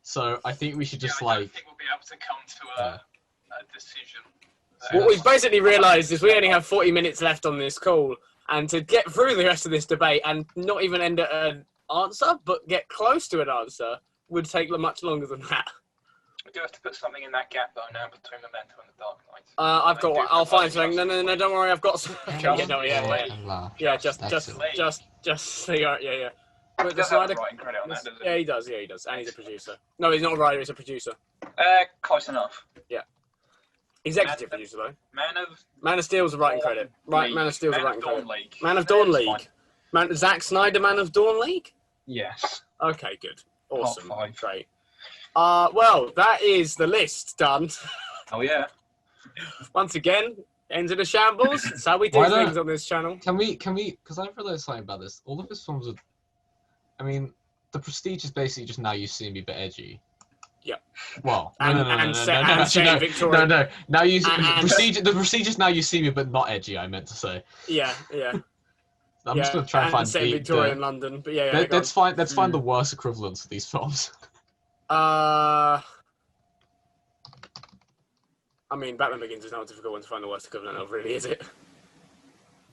So I think we should just I don't think we'll be able to come to a decision. What we've basically realised is we only have 40 minutes left on this call, and to get through the rest of this debate and not even end at an answer, but get close to an answer, would take much longer than that. We do have to put something in that gap though now between Memento and the Dark Knight. I've got one. I'll find something. No, don't worry. I've got some. Okay, just so yeah. But the Snyder, writing credit on that, does it? yeah, he does. And he's a producer. No, he's not a writer. He's a producer. Close enough. Executive producer though. Man of Steel's a writing credit. Right, Man of Steel's a writing credit. League. Man of Dawn It's League. fine. Zack Snyder, Man of Dawn League. Yes. Okay, good, awesome, Top 5. great. Well, that is the list done. Oh yeah. Once again, ends in a shambles. That's how we do things on this channel. Can we? Because I realized something about this. All of his films are. I mean, The Prestige is basically just Now You See Me but edgy. Yep. Well, No. Now you the Prestige is Now You See Me but not edgy. I meant to say. Yeah. I'm just gonna try and find set Victoria in London, but yeah. Let's find the worst equivalents of these films. I mean, Batman Begins is not a difficult one to find the worst equivalent of, really, is it?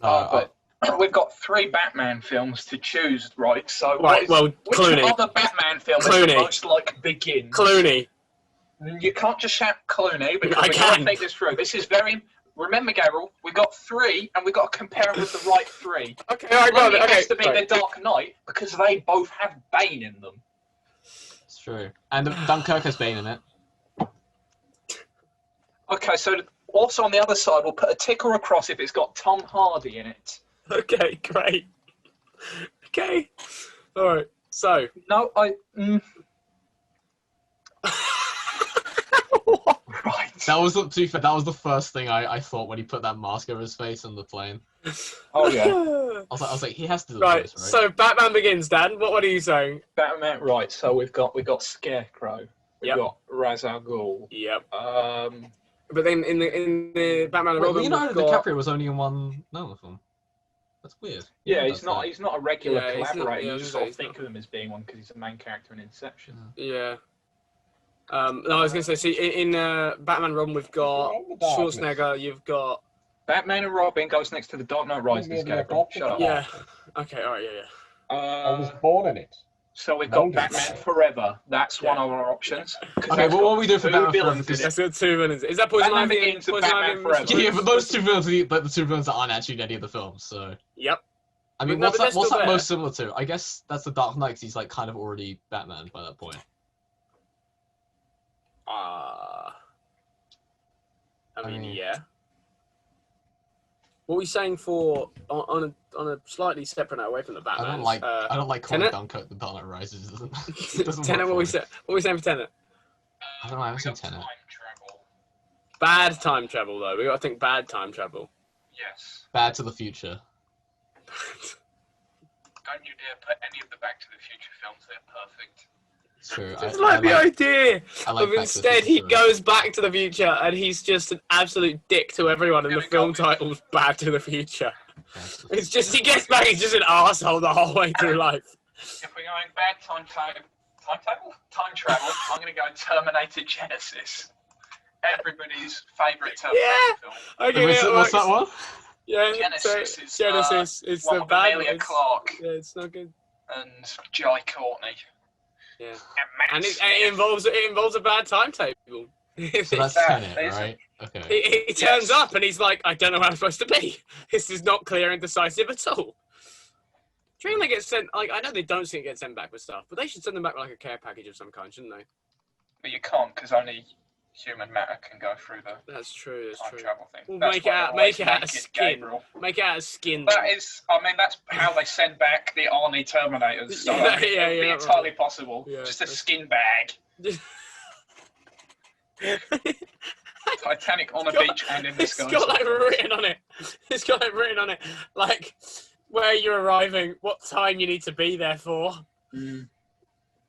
But we've got 3 Batman films to choose, right? So, which Clooney. other Batman film is the most like Begins? Clooney. You can't just shout Clooney because I we've got to can. think this through. This is very. Remember, Gabriel, we got 3, and we got to compare them with the right 3. Okay, all right, got it. It Okay. has to be The Dark Knight because they both have Bane in them. It's true, and Dunkirk has Bane in it. Okay, so also on the other side, we'll put a tick or a cross if it's got Tom Hardy in it. Okay, great. Okay. All right. So. No, Right. That was the first thing I thought when he put that mask over his face on the plane. Oh yeah. I was like, he has to do Right. this, right? So Batman Begins, Dan. What are you saying? Batman. Right. So we've got Scarecrow. We've got Ra's al Ghul. Yep. But then in the Batman and Robin, Leonardo we've got... DiCaprio was only in one Nolan film. That's weird. Yeah, he's not a regular Yeah, he's not- collaborator. yeah, You just sort of he's think not. of him as being one because he's the main character in Inception. Yeah. No, I was going to say, see, in Batman and Robin, we've got Schwarzenegger, you've got... Batman and Robin goes next to The Dark Knight Rises, Gabriel. Shut up. Yeah. Okay, all right, yeah. I was born in it. So we've got Batman Forever. That's one of our options. Okay, well, what are we doing for Batman Forever? Because That's got 2 villains. Is that Poison Batman Ivy? Begins and Poison Batman Ivy? Forever. Yeah, but those two villains that aren't actually in any of the films, so... Yep. I mean, But no, what's but they're that still most similar to? I guess that's the Dark Knight, 'cause he's like kind of already Batman by that point. I mean, mean- yeah. What were you saying for on a slightly separate note away from the Batman? I don't like calling Tenet? Dunkirk The Dark Knight Rises. It doesn't Tenet. work What for me. were we saying for Tenet? I don't know. I haven't seen Tenet. Bad time travel though. We got to think bad time travel. Yes. Bad to the Future. Don't you dare put any of the Back to the Future films. They're perfect. It's true. I just like the idea. I like But Back to the instead, he Future. goes back to the future, and he's just an absolute dick to everyone. And the film title's "Bad to the Future." It's just he gets back. He's just an arsehole the whole way through life. If we're going bad time travel, I'm going to go Terminator Genesis. Everybody's favourite Terminator film. Okay, What's that that works. one? Yeah, Genesis is Genesis. It's one the with bad Amelia ones. Clark Yeah, it's not good. and Jai Courtney. Yeah, And and Matt it involves a bad timetable. So that's that, Tenet, isn't right? Okay. He turns Yes. up and he's like, I don't know where I'm supposed to be. This is not clear and decisive at all. Do you think they get sent? Like, I know they don't see it get sent back with stuff, but they should send them back with like a care package of some kind, shouldn't they? But you can't because only human matter can go through the That's true. That's time true. travel thing. We'll That's make why it they're out- always make it out of naked, skin. Gabriel. Make it out of skin. That is, I mean, that's how they send back the Arnie Terminators. So Yeah, I mean, yeah, it would be yeah, entirely possible. Yeah, Just a that's- skin bag. Titanic on a beach and in the It's sky. got like written on it. It's got like written on it, like where you're arriving, what time you need to be there for.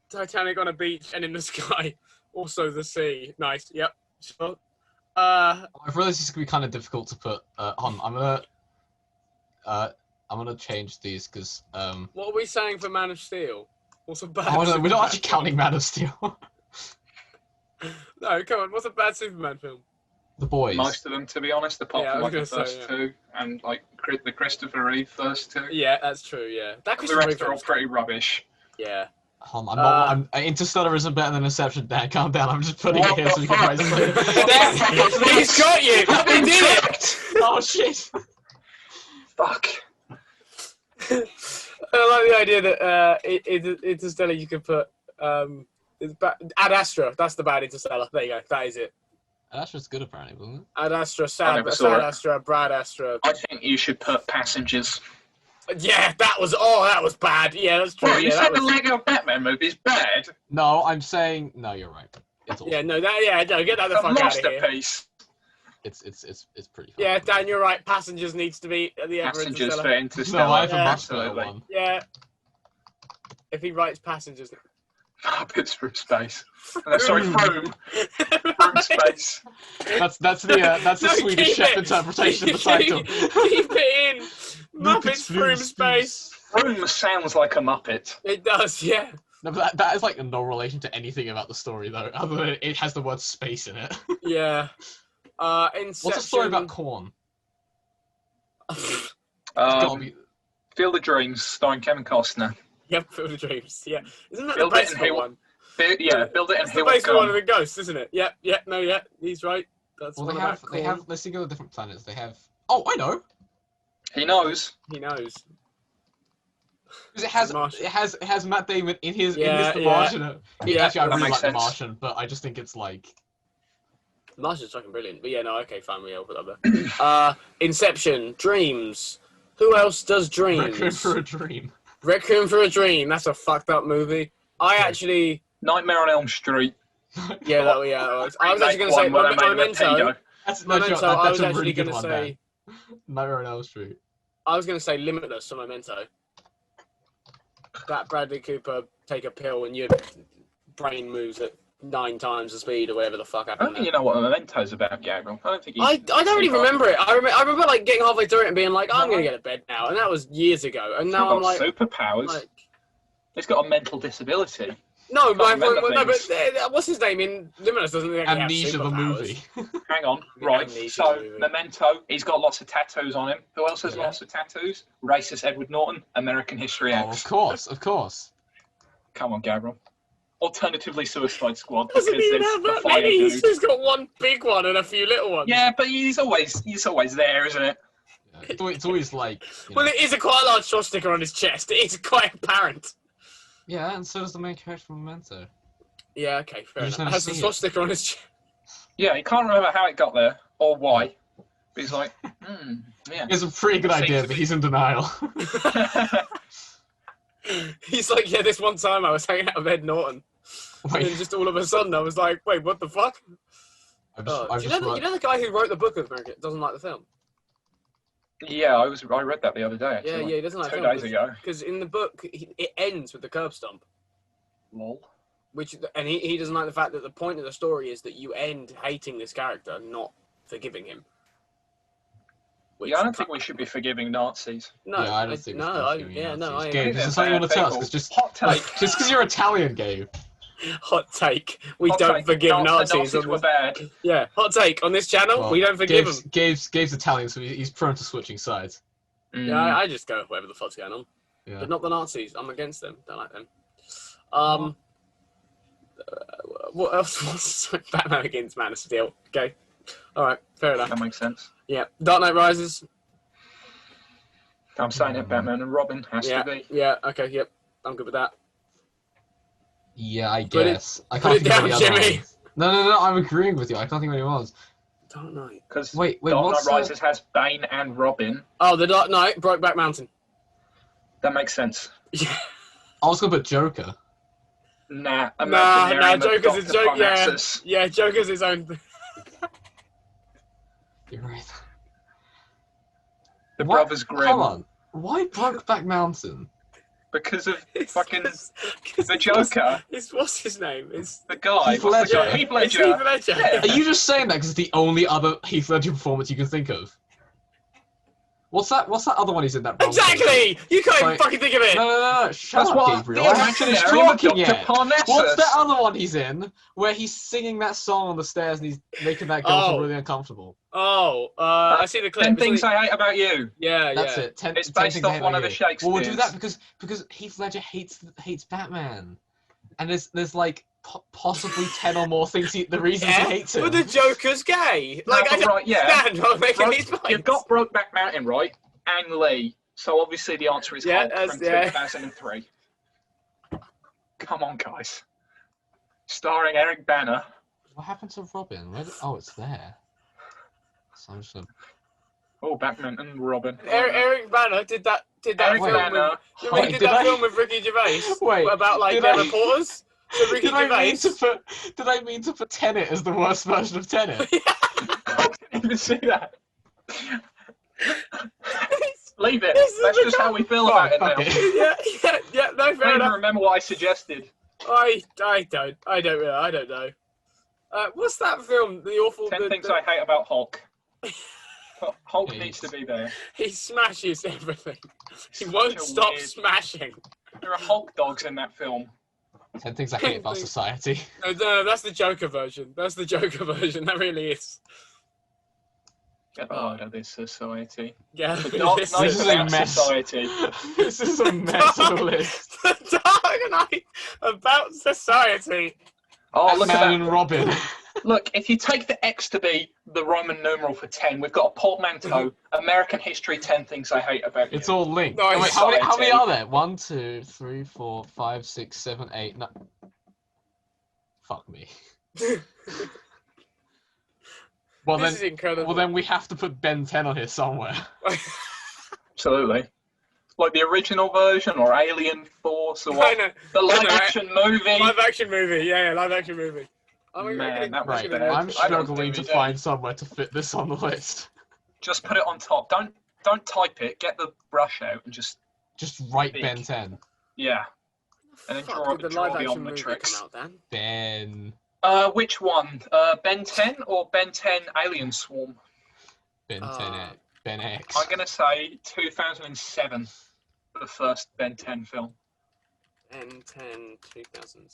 Titanic on a beach and in the sky, also the sea. Nice. Yep. Sure. I've realized this is gonna be kind of difficult to put. I'm gonna change these because What are we saying for Man of Steel? What's a bad? we're not Superman actually film? counting Man of Steel. No, come on. What's a bad Superman film? The Boys. Most of them, to be honest, apart Yeah, I from like the was gonna first say, two and like the Christopher Reeve first two. Yeah, that's true. Yeah, that The Christopher rest Reeve are all film's pretty rubbish. Yeah. I'm not. Interstellar isn't better than Inception. Dan, calm down. I'm just putting it What here the so we can fuck? raise it. He's got you. He did it. Oh shit! Fuck. I like the idea that Interstellar you could put Ad Astra. That's the bad Interstellar. There you go. That is it. That's just good apparently, wasn't it? Ad Astra, I Sad never saw it. Astra, Brad Astra. I think you should put Passengers. Yeah, that was bad. Yeah, that's true. Well, you Yeah, said that the was, Lego Batman movie's bad. No, I'm saying no. You're right. It's awesome. yeah, no, get that the It's a fuck out of here. masterpiece. It's pretty fun. Yeah, Dan, you're right. Passengers needs to be at the end of Passengers for Interstellar. Interstellar. No, I have a Yeah. much better Absolutely. one. Yeah. If he writes Passengers. Muppets from space. Sorry, Home. From space. That's the No, Swedish keep chef it. interpretation of the title. Keep it in. Muppets from space. Home sounds like a Muppet. It does, yeah. No, but that is like no relation to anything about the story though, other than it has the word space in it. Yeah. Inception. What's the story about corn? It's gotta be. Field of Dreams, starring Kevin Costner. Yep, Field of Dreams. Yeah. Isn't that Build the it and baseball he'll- one? Yeah, build it and It's the he'll baseball one come. of the ghosts, isn't it? Yep, he's right. That's Well, one they about have. corn. Let's think of the different planets. They have. Oh, I know. He knows. He knows. Because it has. Martian. It has Matt Damon in his Yeah, The yeah. Martian. Yeah, Actually, I that really makes like The sense. Martian, but I just think it's like. Martian's fucking brilliant. But yeah, no, okay, fine, we'll put that there. Inception, Dreams. Who else does Dreams? Requiem for a Dream. Requiem for a Dream. That's a fucked up movie. I actually, Nightmare on Elm Street. yeah, that was. I was actually going to say One where they made a Memento. pedo. That's no Memento. joke. I That's was a actually really good going to one, say. Dan. Nightmare on Elm Street. I was going to say Limitless for Memento. That Bradley Cooper take a pill and your brain moves at 9 times the speed or whatever the fuck I don't happened. think you know what Memento's about, Gabriel. I don't think you. I don't really remember it. I remember like getting halfway through it and being like, I'm going to get to bed now, and that was years ago. And now I'm like, superpowers. He's got a mental disability. no, but remember what's his name in Limitless doesn't actually Amnesia have the superpowers. movie. Hang on, Yeah, right. Amnesia So movie. Memento, he's got lots of tattoos on him. Who else has Yeah. lots of tattoos? Racist Edward Norton, American History Oh, X. of course, of course. Come on, Gabriel. Alternatively, Suicide Squad. Doesn't because even there's have the that fire many. He's dude. just got one big one and a few little ones. Yeah, but he's always there, isn't it? Yeah, it's always like. Well, it is a quite large swastika on his chest. It is quite apparent. Yeah, and so does the main character from Memento. Yeah, okay, fair You just enough. never Has a see it. swastika on his chest. Yeah, he can't remember how it got there or why. But he's like, yeah. It's a pretty good Seems idea, to but be- he's in denial. He's like, yeah, this one time I was hanging out with Ed Norton. And then Wait, just all of a sudden I was like, wait, what the fuck? I've Oh, I've do you just know the guy who wrote the book of America doesn't like the film? Yeah, I read that the other day. Yeah, Actually, he doesn't like the 2 film. days ago. Because in the book, it ends with the curb stomp. Lol. And he doesn't like the fact that the point of the story is that you end hating this character, not forgiving him. Which- Yeah, I don't think we should be forgiving Nazis. No, Yeah, I don't think we should be forgiving yeah, no, Nazis. I Gabe, agree. is there something you want to tell us? 'Cause just Hot take. just because you're Italian, Gabe. Hot take. We Hot don't take, forgive the Nazis. Nazis on were this... bad. Yeah, hot take. On this channel, Well, we don't forgive them. Gabe's Italian, so he's prone to switching sides. Yeah, I just go whatever the fuck's going on. Yeah. But not the Nazis. I'm against them. Don't like them. What else was Batman against Man of Steel? Okay. Alright, fair enough. That makes sense. Yeah. Dark Knight Rises. I'm saying it, Batman and Robin has Yeah. to be. Yeah, okay, yep. I'm good with that. Yeah, I Put it- guess. I put can't it think of any down, other Jimmy. ones. No, I'm agreeing with you. I can't think of any ones. Dark Knight. Because Wait, Dark what's Knight Rises has Bane and Robin. Oh, The Dark Knight, Brokeback Mountain. That makes sense. Yeah. I was gonna put Joker. Nah, Nah, Imagineering of Joker's a Dr. joke, yeah. Parnassus. Yeah, Joker's his own thing. You're right. The What? Brothers Grimm. Hold on. Why Brokeback Mountain? Because of It's fucking 'cause the Joker. What's his name? It's The guy. Heath What's the Ledger. guy? Heath It's Ledger. Heath Ledger. Yeah. Are you just saying that because it's the only other Heath Ledger performance you can think of? What's that other one he's in that wrong Exactly! You can't even Right. fucking think of it! No, shut That's up, what Gabriel. the I haven't finished Imagineering of talking Dr. yet. Parnassus. What's that other one he's in where he's singing that song on the stairs and he's making that girl feel Oh. really uncomfortable? Oh, I see the clip. 10 It's Things like- I Hate About You. Yeah, That's yeah. it. It's 10 based things I off hate one about of the you. Well, we'll do that Shakespeares. because Heath Ledger hates Batman, and there's like possibly 10 or more things the reasons he hates him. But the Joker's gay. No, Like, I but don't right, yeah. understand why I'm making these points. You've got Brokeback Mountain, right? And Lee. So obviously the answer is Yeah, Hulk that's- from yeah. 2003. Come on, guys. Starring Eric Bana. What happened to Robin? Oh, it's there. So I'm just gonna... Oh, Batman and Robin. Eric Bana did that Eric film Bana. with... Wait, he did did that I- film with Ricky Gervais. Wait, about, like, did their I- reporters. So Ricky Did I Gervais... mean to put Tenet as the worst version of Tenet? I didn't even see that. Leave it. This is That's the just how we feel about it now. Fuck it. yeah, no, I fair don't even enough. remember what I suggested. I don't know. What's that film? The awful... 10 Things I Hate About Hulk. Hulk Yeah, needs to be there. He smashes everything. He won't Such a stop weird- smashing. There are Hulk dogs in that film. 10 things I hate about society. No, that's the Joker version. That's the Joker version. That really is. Get out of this society. Yeah. Dark this Knight is a about mess. society. This is a mess of a list. The Dark Knight about society. Oh, look at Batman that. and Robin. Look, if you take the X to be the Roman numeral for 10, we've got a portmanteau, American history, 10 Things I Hate About You. It's all linked. Nice. Oh, wait, how many Society. are there? 1, 2, 3, 4, 5, 6, 7, 8, 9. Fuck me. Well This then, is incredible. we have to put Ben 10 on here somewhere. Absolutely. Like the original version or Alien Force or I what? know. The live I know. action movie. Live action movie. Yeah, live action movie. Man, that was Right, bad. I'm I don't struggling to DVD. find somewhere to fit this on the list. Just put it on top. Don't type it. Get the brush out and just Just write Big. Ben 10. yeah. And then Fuck, draw did the the live action movie Omnitrix. come out then? Ben Which one? Ben 10 or Ben 10 Alien Swarm? 10 Uh, Ben X. I'm gonna say 2007 for the first Ben 10 film. N10 2007.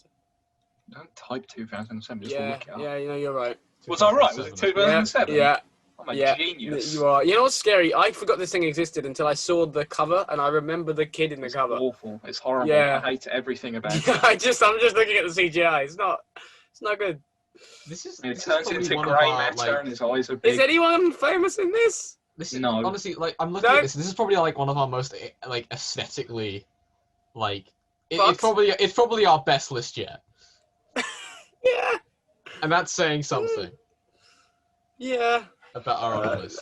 Don't type 2007. Just Yeah, look it up. yeah, you're right. Was I right? Was it 2007? Yeah, I'm a yeah. genius. You are. You know what's scary? I forgot this thing existed until I saw the cover, and I remember the kid in the It's cover. awful. It's horrible. Yeah. I hate everything about it. I'm just looking at the CGI. It's not good. This is It this is turns probably into one grey of our, matter like, and his eyes are Is big. anyone famous in this? this is, No. honestly, like, I'm looking No. at this. This is probably like one of our most like aesthetically, like, Fucked. it's probably our best list yet, Yeah. and that's saying something Yeah. about our other lists.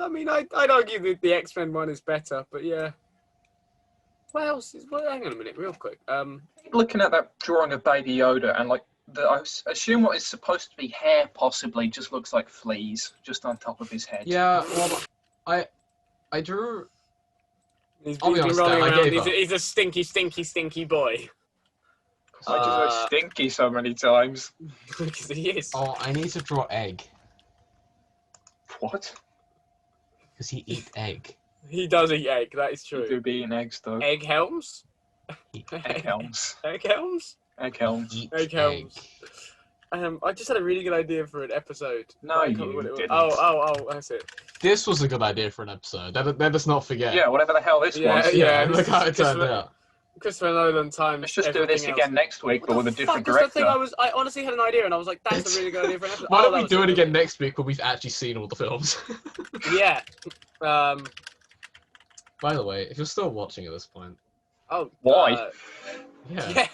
I mean, I'd argue that the X-Men one is better, but yeah. What else is? Well, hang on a minute, real quick. Looking at that drawing of Baby Yoda and like assume what is supposed to be hair possibly just looks like fleas just on top of his head. Yeah, well, I drew. He's I'll be been honest, rolling Dan, I around. gave He's a stinky boy. I just go stinky so many times. Because he is. Oh, I need to draw egg What? because he eat egg. He does eat egg. That is You true. do be eating eggs though. Egg helms. Egg helms. Egg helms. Egg Helms. Eat Egg egg. Helms. I just had a really good idea for an episode. No, but I can't you remember what it was. didn't. Oh, that's it. This was a good idea for an episode. Let us not forget. Yeah, whatever the hell this Yeah, was. yeah. Look how it this turned was- out. Christopher Nolan times. Let's just do everything this else. again next week, but with a different Fuck, that's the director. thing. I honestly had an idea, and I was like, "That's a really good idea for an episode." Why Oh, don't that we was do it again next week when we've actually seen all the films? Yeah. By the way, if you're still watching at this point, Oh. Why? yeah. Yeah.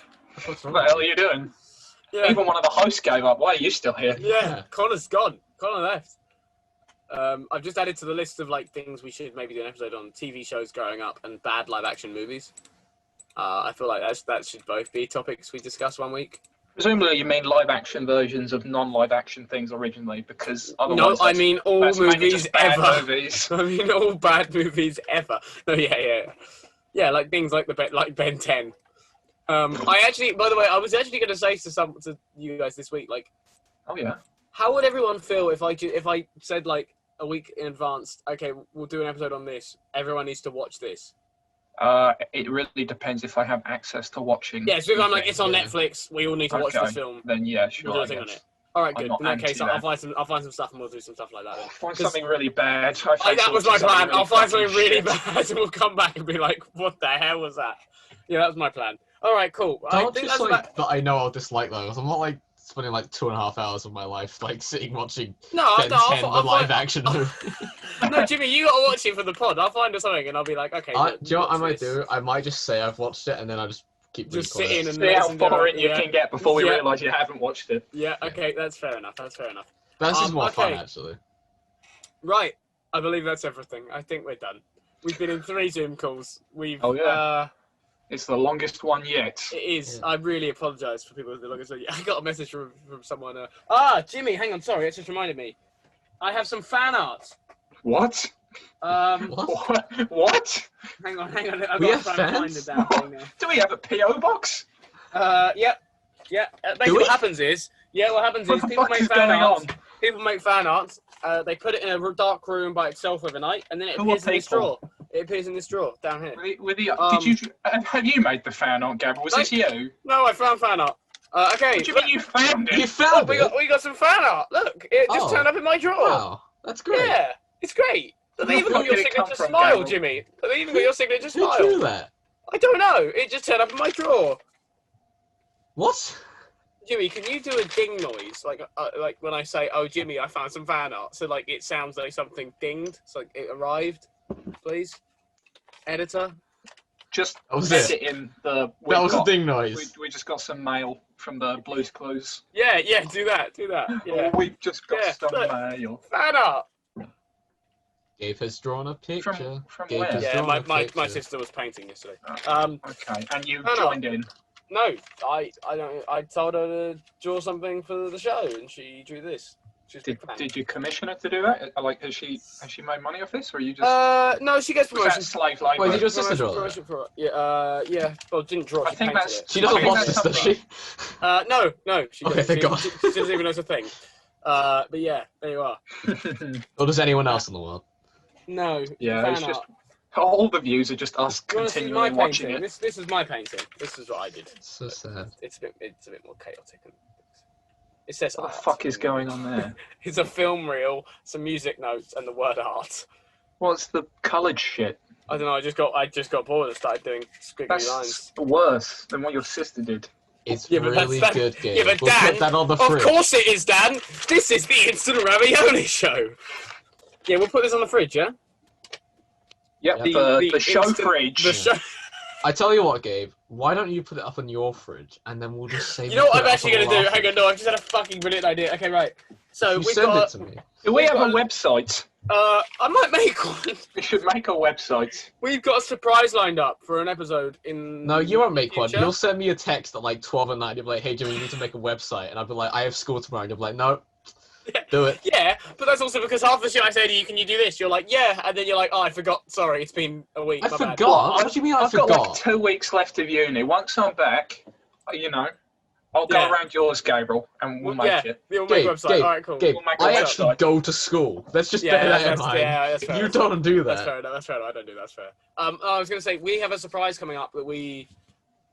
What's wrong What the hell with are you doing? Yeah. Even one of the hosts gave up. Why are you still here? Yeah. Connor's gone. Connor left. I've just added to the list of like things we should maybe do an episode on: TV shows growing up and bad live-action movies. I feel like that should both be topics we discuss one week. Presumably you mean live-action versions of non-live-action things originally, because No, otherwise I mean all that's mainly movies just bad ever. movies. I mean all bad movies ever. No, yeah, like things like like Ben 10. I actually, by the way, I was actually going to say to you guys this week, like, Oh yeah. how would everyone feel if I said like a week in advance, okay, we'll do an episode on this. Everyone needs to watch this. It really depends if I have access to watching. Yeah, so if I'm like, it's on Yeah. Netflix, we all need to watch Okay. this film. Then yeah, sure. We'll do a I thing on guess. it. All right, I'm good. not In that case, anti I'll that. find some stuff and we'll do some stuff like that. Then. Find 'Cause- something really bad. that was my plan. I'll find something really bad. bad and we'll come back and be like, what the hell was that? Yeah, that was my plan. All right, cool. I Don't think just that's like about... that I know I'll dislike those. I'm not like spending like 2.5 hours of my life like sitting watching No, Ben 10, I'll the live find... action movie. No, Jimmy, you got to watch it for the pod. I'll find us something and I'll be like, okay. Do you know what I watch might this. do? I might just say I've watched it and then I just keep Just reading sit in it. and See how listen to far it. in you Yeah. can get before we Yeah. realise you haven't watched it. Yeah, okay, that's fair enough. That's just more fun okay. actually. Right, I believe that's everything. I think we're done. We've been in 3 Zoom calls. We've. Oh, yeah. It's the longest one yet. It is. Yeah. I really apologise for people who look at it. I got a message from someone. Jimmy, hang on. Sorry, it just reminded me. I have some fan art. What? What? What? Hang on. I've We got have to try and find fans? the damn thing now. Do we have a PO box? Yep. Basically, we? what happens is What the people fuck make is fan going art. on? People make fan art. They put it in a dark room by itself overnight, and then it Who appears are in this drawer. people? It appears in this drawer down here. Did you have you made the fan art, Gabriel? Was this you? No, I found fan art. Okay. What do you mean you found You it? found we it? got some fan art. Look, it just Oh. turned up in my drawer. Wow, that's great. Yeah, it's great. They even got Where your did it come signature from, smile, Gabriel? Jimmy. They even got your signature Who smile. drew that? I don't know. It just turned up in my drawer. What? Jimmy, can you do a ding noise, like when I say, "Oh, Jimmy, I found some fan art," so like it sounds like something dinged, so like it arrived, please, editor. Just That was edit in the. That was a ding We, noise. we just got some mail from the Blues Clues. Yeah, do that. Yeah, We've just got Yeah, some look. mail. fan art. Gabe has drawn a picture. From Gabe where? has Yeah, drawn my a picture. sister was painting yesterday. Okay, and you No, no. joined in. No, I don't. I told her to draw something for the show, and she drew this. She's a big fan. Did you commission her to do that? Like, has she made money off this, or are you just No, she gets was that promotion. slave labour? Wait, did your sister draw that? Promotion for yeah. Well, didn't draw. I She think painted that's- it. She I doesn't think watch that's this, does she? No, she Okay, doesn't. thank God. She doesn't even know it's a thing. But yeah, there you are. Or does anyone else in the world? No. Yeah, fan it's just art. all the views are just us You wanna see my continually watching painting? it. This is my painting. This is what I did. So sad. It's a bit more chaotic. It says What the art. fuck is going on there? It's a film reel, some music notes, and the word art. What's the coloured shit? I don't know. I just got bored and started doing squiggly lines. That's worse than what your sister did. It's Yeah, but really that's- good, Gabe. yeah, but we'll Dan, put that on the Of fridge. course it is, Dan. This is the Instant Ravioli Show. Yeah, we'll put this on the fridge, yeah? Yep, Yeah. the show instant- fridge. The show. I tell you what, Gabe. Why don't you put it up on your fridge, and then we'll just save. You know what put I'm it up actually on going to our do? Hang fridge. on, no, I've just had a fucking brilliant idea. Okay, right. So You we've send got... it to me. Do we we've have a got website? I might make one. We should make a website. We've got a surprise lined up for an episode in... No, you won't make one. future. You'll send me a text at like 12 at night. You'll be like, "Hey, Jimmy, you need to make a website," and I'll be like, "I have school tomorrow," and you'll be like, "No, Yeah. do it." Yeah, but that's also because half the shit I say to you, can you do this? You're like, yeah, and then you're like, oh, I forgot. Sorry, it's been a week. I my forgot. bad. What do you mean I I've got like forgot? 2 weeks left of uni. Once I'm back, I'll go Yeah. around yours, Gabriel, and we'll make yeah, it. we'll make a Gabe, website. Gabe, All right, cool. Gabe, We'll make a I website. actually go to school. Let's just bear that in mind. that's fair. You that's fair. don't do That's that. fair enough. That's fair enough. I don't do that. That's fair. I was going to say, we have a surprise coming up that we...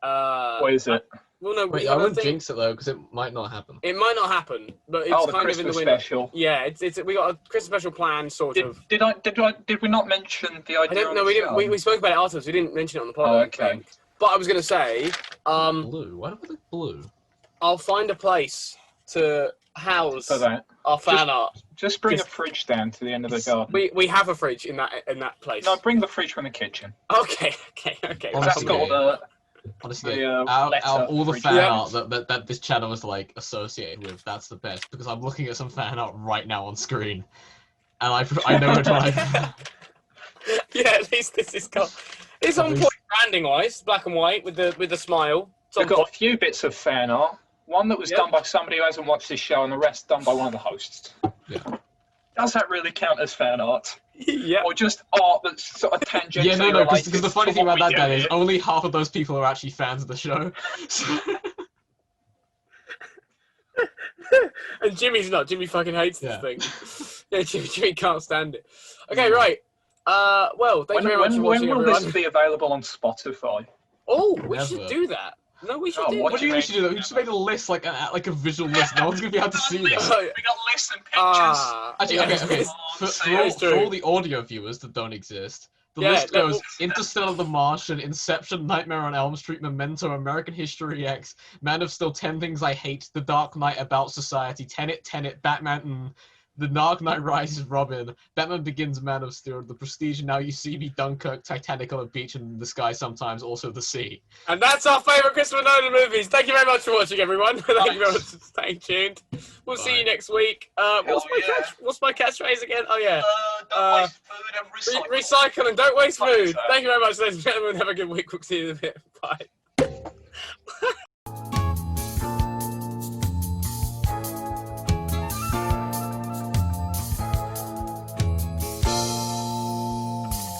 What is it? Well, no, Wait, we I have a wouldn't thing. jinx it though, because it might not happen. It might not happen, but it's Oh, the kind of in the Christmas window. special. Yeah, it's we got a Christmas special plan, sort of. Did we not mention the idea? I don't know. We didn't. We spoke about it afterwards. We didn't mention it on the pod. Oh, I don't okay. think. But I was gonna say, Blue. Why do we look blue? I'll find a place to house For that. our fan art. Just bring Just- a fridge down to the end of the garden. We have a fridge in that place. No, bring the fridge from the kitchen. Okay. Honestly, That's got all the. Honestly, The, out letter of all the fridge. fan Yeah. art that this channel is like associated with, that's the best because I'm looking at some fan art right now on screen, and I know which one I. Yeah, at least this is got. It's on point branding wise, black and white with the smile. It's on We've got point. a few bits of fan art. One that was Yep. done by somebody who hasn't watched this show, and the rest done by one of the hosts. Yeah. Does that really count as fan art? Yeah. Or just art that's sort of tangentially Yeah, no, related because the funny to thing what about we that do is here? only half of those people are actually fans of the show. So- And Jimmy's not. Jimmy fucking hates this Yeah. thing. Yeah, Jimmy can't stand it. Okay, right. Well, thank you very much for When watching, will everyone. this be available on Spotify? Oh, we should Never. do that. No, we should Oh, do what What that. do you mean we should do that? We should make a list, like a visual list. No one's gonna be able to see that. Oh, We got lists and pictures. Actually, yeah. okay. Oh, For all the audio viewers that don't exist, the Yeah, list no, goes well- Interstellar, The Martian, Inception, Nightmare on Elm Street, Memento, American History X, Man of Steel, 10 Things I Hate, The Dark Knight, About Society, Tenet, Batman, The Dark Knight Rises, Robin, Batman Begins, Man of Steel, The Prestige, Now You See Me, Dunkirk, Titanic on a Beach and the Sky Sometimes, also The Sea. And that's our favourite Christopher Nolan movies. Thank you very much for watching, everyone. Thank you very much for staying tuned. We'll see you Bye. next week. What's my catchphrase again? Oh, yeah. Don't waste food and recycle. Recycle and don't waste Thanks, food. sir. Thank you very much, ladies and gentlemen. Have a good week. We'll see you in a bit. Bye.